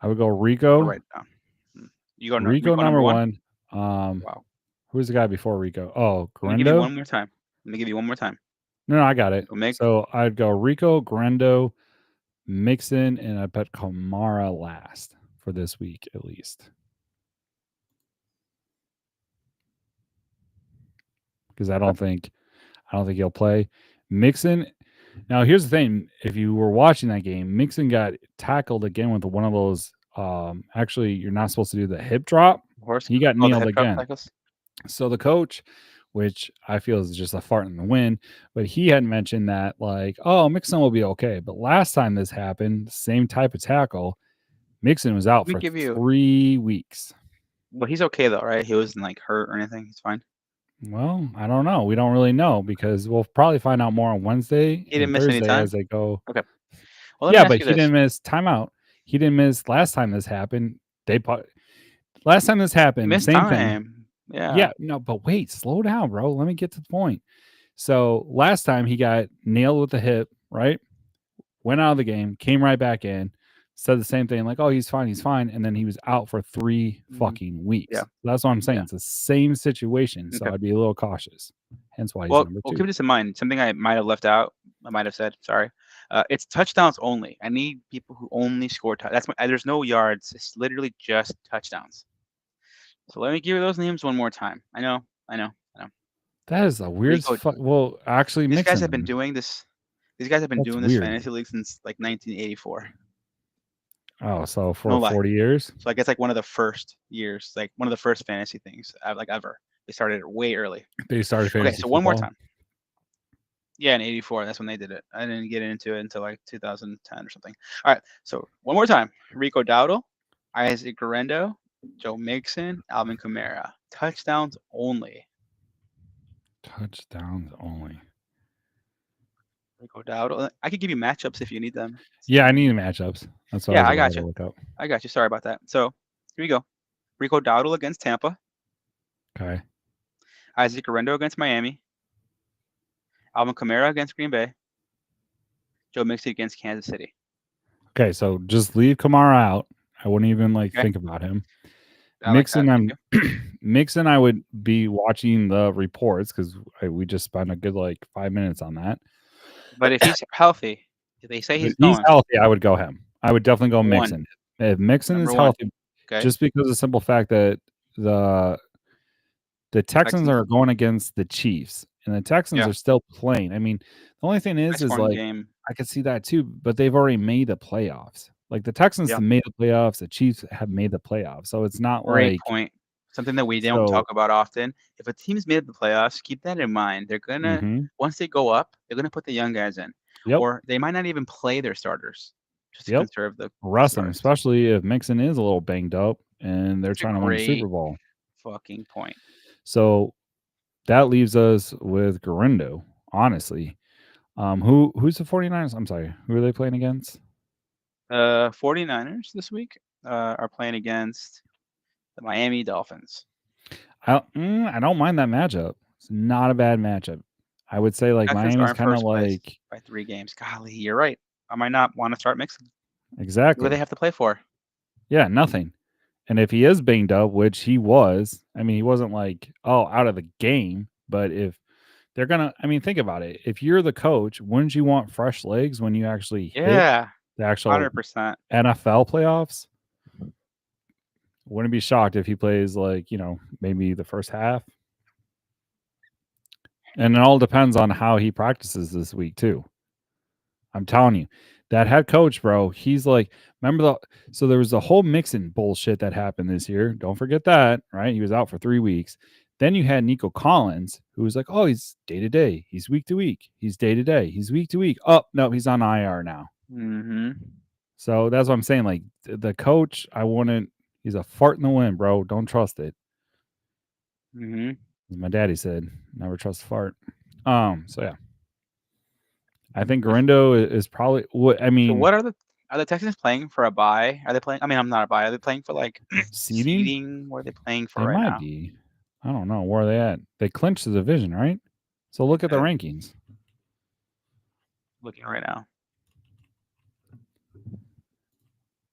S2: I would go
S1: I'll
S2: Rico.
S1: write it down. You go
S2: Rico
S1: Rico number
S2: number
S1: one.
S2: 1.
S1: Wow.
S2: Who's the guy before Rico? Oh,
S1: Let me give you
S2: Grendo.
S1: one more time. Let me give you one more time.
S2: No, I got it.
S1: So Mix.
S2: So I'd go Rico, Grendo, Mixon, and I put Kamara last for this week at least. Because I don't think he'll play. Mixon. Now here's the thing: if you were watching that game, Mixon got tackled again with one of those. Actually, you're not supposed to do the hip drop.
S1: Of course.
S2: He got
S1: All the
S2: nailed
S1: hip drop
S2: again.
S1: tackles.
S2: So the coach, which I feel is just a fart in the wind, but he had mentioned that like, oh, Mixon will be okay. But last time this happened, same type of tackle, Mixon was out
S1: Let me
S2: for
S1: give you.
S2: 3 weeks.
S1: But he's okay though, right? He wasn't like hurt or anything. He's fine.
S2: Well, I don't know. We don't really know because we'll probably find out more on Wednesday
S1: He didn't
S2: and
S1: miss any
S2: Thursday
S1: time.
S2: as they go.
S1: Okay. Well, let me
S2: Yeah,
S1: ask
S2: but
S1: you
S2: he
S1: this.
S2: didn't miss timeout. He didn't miss last time this happened. Last time this
S1: He
S2: happened,
S1: missed
S2: same thing.
S1: time. Yeah.
S2: Yeah, no, but wait, slow down, bro. Let me get to the point. So last time he got nailed with the hip, right? Went out of the game, came right back in, said the same thing, like, oh, he's fine. And then he was out for 3 fucking weeks.
S1: Yeah.
S2: That's what I'm saying.
S1: Yeah.
S2: It's the same situation. So
S1: Okay.
S2: I'd be a little cautious. Hence why he's
S1: Well,
S2: number
S1: we'll
S2: 2.
S1: keep this in mind. Something I might have left out. I might have said. Sorry. It's touchdowns only. I need people who only score. That's there's no yards. It's literally just touchdowns. So let me give you those names one more time. I know.
S2: That is a weird
S1: Rico.
S2: well, actually
S1: These guys
S2: mixing
S1: have been
S2: them.
S1: doing this. These guys have been
S2: That's
S1: doing this
S2: weird.
S1: fantasy league since like 1984.
S2: Oh, so for
S1: No lie.
S2: 40 years?
S1: So I guess like one of the first years, like one of the first fantasy things like ever. They started it way early.
S2: They started
S1: Okay,
S2: fantasy
S1: so one more
S2: football?
S1: time. Yeah, in '84, that's when they did it. I didn't get into it until like 2010 or something. All right, so one more time: Rico Dowdle, Isaac Guerrero, Joe Mixon, Alvin Kamara. Touchdowns only.
S2: Touchdowns only.
S1: Rico Dowdle. I could give you matchups if you need them.
S2: Yeah, I need matchups. That's what
S1: Yeah,
S2: I was
S1: I
S2: about
S1: got
S2: to
S1: you.
S2: look up.
S1: I got you. Sorry about that. So here we go: Rico Dowdle against Tampa,
S2: Okay.
S1: Isaac Guerrero against Miami, Alvin Kamara against Green Bay, Joe Mixon against Kansas City.
S2: Okay, so just leave Kamara out. I wouldn't even like
S1: Okay.
S2: think about him.
S1: I like that.
S2: Mixon,
S1: Thank you.
S2: Mixon, I would be watching the reports because we just spent a good like 5 minutes on that.
S1: But if he's healthy, if they say
S2: If
S1: he's
S2: he's
S1: going,
S2: healthy, I would go him. I would definitely go
S1: one,
S2: Mixon. If Mixon
S1: number
S2: is
S1: one.
S2: healthy,
S1: Okay.
S2: just because of the simple fact that the Texans are going against the Chiefs, and the Texans
S1: Yeah.
S2: are still playing. I mean, the only thing
S1: Nice
S2: is
S1: fun
S2: like
S1: game.
S2: I could see that too, but they've already made the playoffs. Like the Texans
S1: Yeah.
S2: have made the playoffs, the Chiefs have made the playoffs, so it's not
S1: Great
S2: like
S1: point. Something that we don't talk about often. If a team's made the playoffs, keep that in mind. They're gonna once they go up, they're gonna put the young guys in,
S2: Yep.
S1: or they might not even play their starters just to
S2: Yep.
S1: conserve the
S2: Rust them,
S1: stars.
S2: especially if Mixon is a little banged up and they're
S1: That's a
S2: trying to win the Super
S1: great
S2: Bowl.
S1: fucking point.
S2: So that leaves us with Garindo, honestly. Who's the 49ers? I'm sorry. Who are they playing against?
S1: 49ers this week are playing against the Miami Dolphins.
S2: I don't mind that matchup. It's not a bad matchup. I would say like
S1: Texans are
S2: Miami's
S1: in
S2: kind of
S1: first place
S2: like
S1: by 3 games. Golly, you're right. I might not want to start mixing. What do
S2: exactly.
S1: they have to play for?
S2: Yeah, nothing. And if he is banged up, which he was, I mean, he wasn't like, oh, out of the game. But if they're gonna, I mean, think about it. If you're the coach, wouldn't you want fresh legs when you actually hit
S1: Yeah,
S2: the actual
S1: 100%.
S2: NFL playoffs? Wouldn't be shocked if he plays like, maybe the first half. And it all depends on how he practices this week too. I'm telling you, that head coach, bro, he's like, so there was the whole Mixon bullshit that happened this year. Don't forget that, right? He was out for 3 weeks. Then you had Nico Collins, who was like, oh, he's day to day. He's week to week. He's day to day. He's week to week. Oh, no, he's on IR now.
S1: Mm-hmm.
S2: So that's what I'm saying. Like the coach, he's a fart in the wind, bro. Don't trust it.
S1: Mm-hmm.
S2: As my daddy said, never trust a fart. So yeah. I think Garindo is probably what I mean.
S1: So what are the Texans playing for a bye? Are they playing? I mean, I'm not a bye. Are they playing for like seeding? What are they playing for
S2: They
S1: right
S2: might
S1: now?
S2: be. I don't know. Where are they at? They clinched the division, right? So look at the rankings.
S1: Looking right now.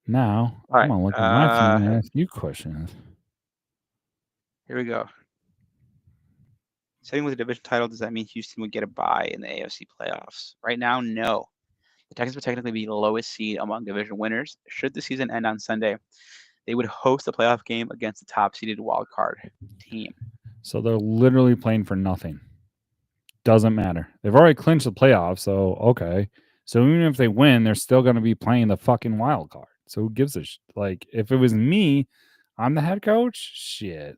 S2: Now
S1: All
S2: I'm gonna look at my team and ask you questions.
S1: Here we go. Sitting with a division title, does that mean Houston would get a bye in the AFC playoffs? Right now, no. The Texans would technically be the lowest seed among division winners. Should the season end on Sunday, they would host a playoff game against the top-seeded wildcard team.
S2: So they're literally playing for nothing. Doesn't matter. They've already clinched the playoffs, so okay. So even if they win, they're still going to be playing the fucking wild card. So who gives a like? If it was me, I'm the head coach. Shit.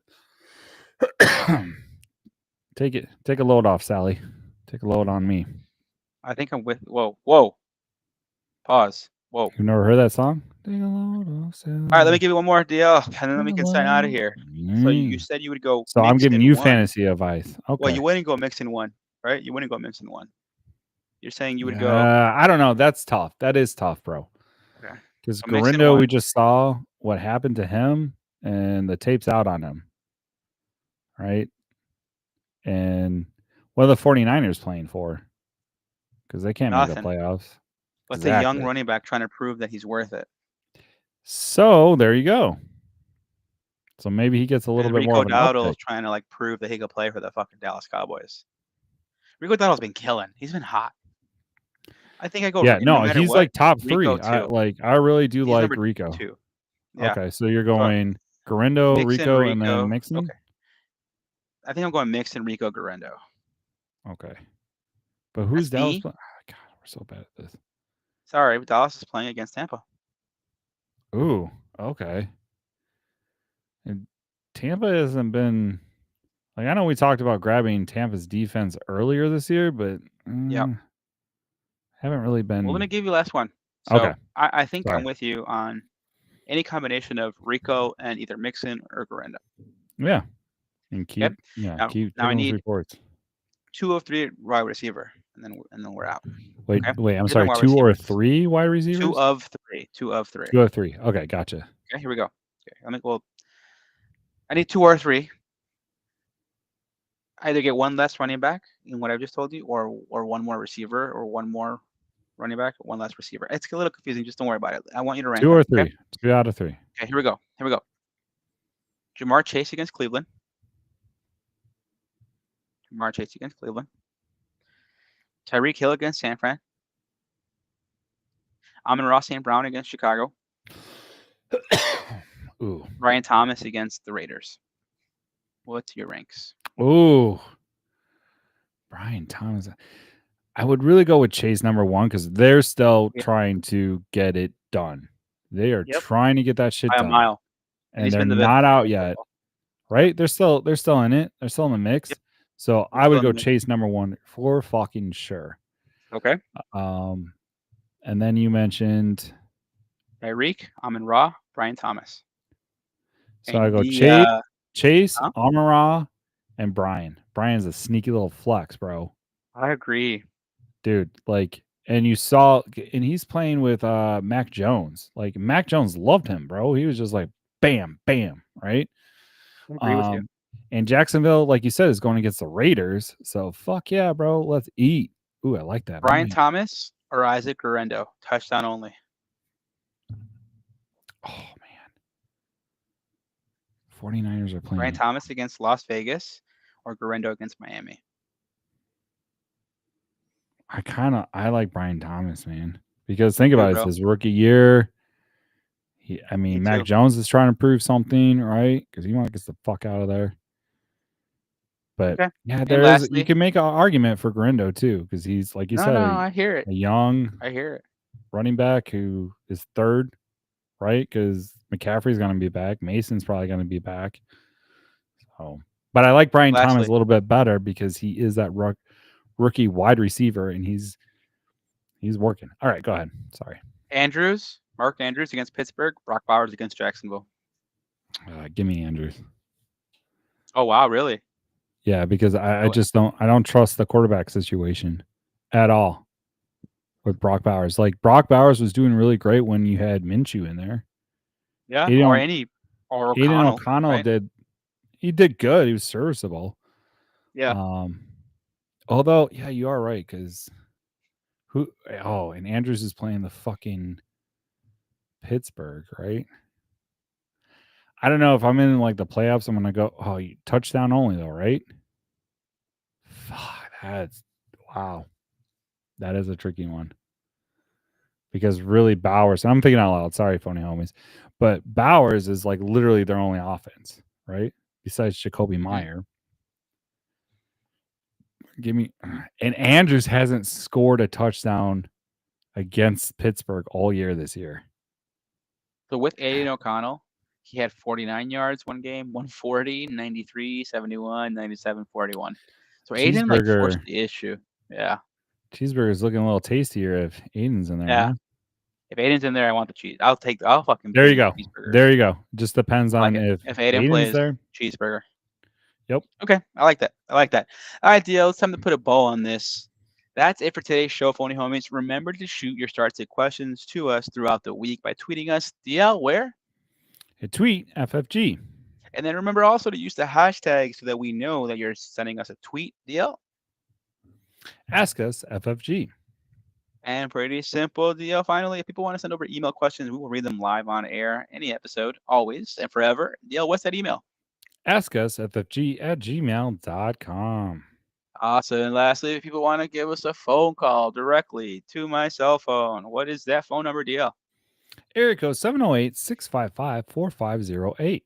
S2: Take a load off, Sally. Take a load on me.
S1: I think I'm with. Whoa. Pause. Whoa.
S2: You never heard that song? Take a load off, Sally.
S1: All right, let me give you one more deal, and then we
S2: Take a
S1: can sign out of
S2: load.
S1: here. So you said you would go
S2: So I'm
S1: mix
S2: giving
S1: in
S2: you
S1: one.
S2: fantasy advice.
S1: Well,
S2: Okay.
S1: you wouldn't go mix in one, right? You wouldn't go mix in one. You're saying you would go.
S2: I don't know. That's tough. That is tough, bro.
S1: Okay.
S2: Because
S1: So mix in
S2: Garindo,
S1: one.
S2: we just saw what happened to him, and the tape's out on him, right? And what are the 49ers playing for? Because they can't make the
S1: Nothing.
S2: playoffs.
S1: What's a young
S2: Exactly.
S1: running back trying to prove that he's worth it?
S2: So there you go. So maybe he gets a little bit more
S1: Rico
S2: of an
S1: Dowdle's
S2: uptick.
S1: trying to like prove that he could play for the fucking Dallas Cowboys. Rico Dowdle's been killing. He's been hot. I think I go.
S2: Yeah,
S1: No
S2: no,
S1: matter
S2: he's
S1: what,
S2: like top
S1: Rico
S2: 3.
S1: too.
S2: I really do
S1: He's
S2: like
S1: number
S2: Rico.
S1: 2. Yeah.
S2: Okay, so you're going Garindo,
S1: Mixon,
S2: Rico, and then Mixon?
S1: Okay. I think I'm going Mixon, Rico, Garendo.
S2: Okay. But who's
S1: That's
S2: Dallas
S1: me.
S2: playing? God, we're so bad at this.
S1: Sorry, Dallas is playing against Tampa.
S2: Ooh, okay. And Tampa hasn't been like I know we talked about grabbing Tampa's defense earlier this year, but haven't really been.
S1: Well, let me give you last one. So
S2: Okay.
S1: I think
S2: Sorry.
S1: I'm with you on any combination of Rico and either Mixon or Garendo.
S2: Yeah. And keep
S1: Now
S2: keep
S1: I
S2: taking those
S1: need
S2: reports.
S1: 2 of 3 wide receiver, and then we're out.
S2: Wait,
S1: Okay?
S2: I'm
S1: These are
S2: sorry,
S1: wide
S2: 2 or
S1: receivers.
S2: 3 wide receivers?
S1: 2 of 3. 2 of 3.
S2: 2 or 3. Okay, gotcha.
S1: Okay, here we go. Okay, I need 2 or 3. Either get one less running back in what I just told you, or one more receiver, or one more running back, one less receiver. It's a little confusing. Just don't worry about it. I want you to rank
S2: 2 or
S1: them,
S2: 3.
S1: okay?
S2: 2 out of 3.
S1: Okay, here we go. Jamar Chase against Cleveland. Tyreek Hill against San Fran. Amon-Ra St. Brown against Chicago.
S2: Ooh.
S1: Brian Thomas against the Raiders. What's your ranks?
S2: Ooh. Brian Thomas. I would really go with Chase number 1 because they're still trying to get it done. They are trying to get that shit
S1: by a
S2: done.
S1: mile.
S2: And they're not out yet. Right? They're still in it. They're still in the mix.
S1: Yep.
S2: So I would go Chase number 1 for fucking sure.
S1: Okay.
S2: And then you mentioned
S1: Tyreek, Amon-Ra, Brian Thomas.
S2: So
S1: And
S2: I go Chase, Amon-Ra, and Brian. Brian's a sneaky little flex, bro.
S1: I agree.
S2: Dude, like, and you saw, and he's playing with Mac Jones. Like, Mac Jones loved him, bro. He was just like, bam, bam, right?
S1: I agree with you.
S2: And Jacksonville, like you said, is going against the Raiders. So, fuck yeah, bro. Let's eat. Ooh, I like that.
S1: Brian Thomas or Isaac Garendo? Touchdown only.
S2: Oh, man. 49ers are playing.
S1: Brian Thomas against Las Vegas or Garendo against Miami?
S2: I like Brian Thomas, man. Because think about it, it's his rookie year. Mac Jones is trying to prove something, right? Because he wants to get the fuck out of there. But yeah, you can make an argument for Garendo too, because he's like you said,
S1: I hear it.
S2: A young running back who is third, right? Because McCaffrey's going to be back, Mason's probably going to be back. So, but I like Brian Thomas a little bit better because he is that rookie wide receiver, and he's working. All right, go ahead. Sorry.
S1: Mark Andrews against Pittsburgh, Brock Bowers against Jacksonville.
S2: Give me Andrews.
S1: Oh wow, really?
S2: Yeah, because I just don't trust the quarterback situation at all with Brock Bowers. Like Brock Bowers was doing really great when you had Minshew in there.
S1: Yeah, or O'Connell.
S2: Aiden O'Connell
S1: right?
S2: did good. He was serviceable.
S1: Yeah.
S2: Although, yeah, you are right because and Andrews is playing the fucking Pittsburgh, right? I don't know if I'm in like the playoffs. I'm gonna go touchdown only though, right? Fuck, wow. That is a tricky one. Because really Bowers, and I'm thinking out loud, sorry, phony homies, but Bowers is like literally their only offense, right? Besides Jacoby Meyer. And Andrews hasn't scored a touchdown against Pittsburgh all year this year.
S1: So with Aiden O'Connell, He had 49 yards one game, 140, 93, 71, 97, 41. So Aiden like forced
S2: Cheeseburger.
S1: the issue. Yeah.
S2: Cheeseburger's looking a little tastier if Aiden's in there,
S1: Yeah.
S2: huh?
S1: If Aiden's in there, I want the cheese. I'll fucking
S2: There you
S1: bring
S2: go.
S1: the cheeseburger.
S2: There you go. Just depends
S1: I like
S2: on
S1: it.
S2: if
S1: If Aiden
S2: Aiden's
S1: plays,
S2: there.
S1: cheeseburger.
S2: Yep.
S1: Okay, I like that. I like that. All right, DL, it's time to put a bow on this. That's it for today's show, phony homies. Remember to shoot your start sit questions to us throughout the week by tweeting us, DL, where?
S2: Hit tweet FFG.
S1: And then remember also to use the hashtag so that we know that you're sending us a tweet, DL.
S2: Ask us FFG.
S1: And pretty simple, DL. Finally, if people want to send over email questions, we will read them live on air, any episode, always and forever. DL, what's that email?
S2: Ask us FFG@gmail.com.
S1: Awesome. And lastly, if people want to give us a phone call directly to my cell phone, what is that phone number, DL?
S2: Area code 708-655-4508.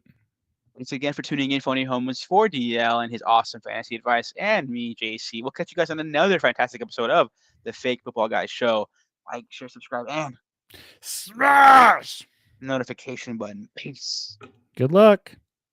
S1: Thanks again for tuning in, Phony Homies, for DL and his awesome fantasy advice, and me, JC. We'll catch you guys on another fantastic episode of the Fake Football Guys Show. Like, share, subscribe, and
S2: Smash!
S1: notification button. Peace.
S2: Good luck.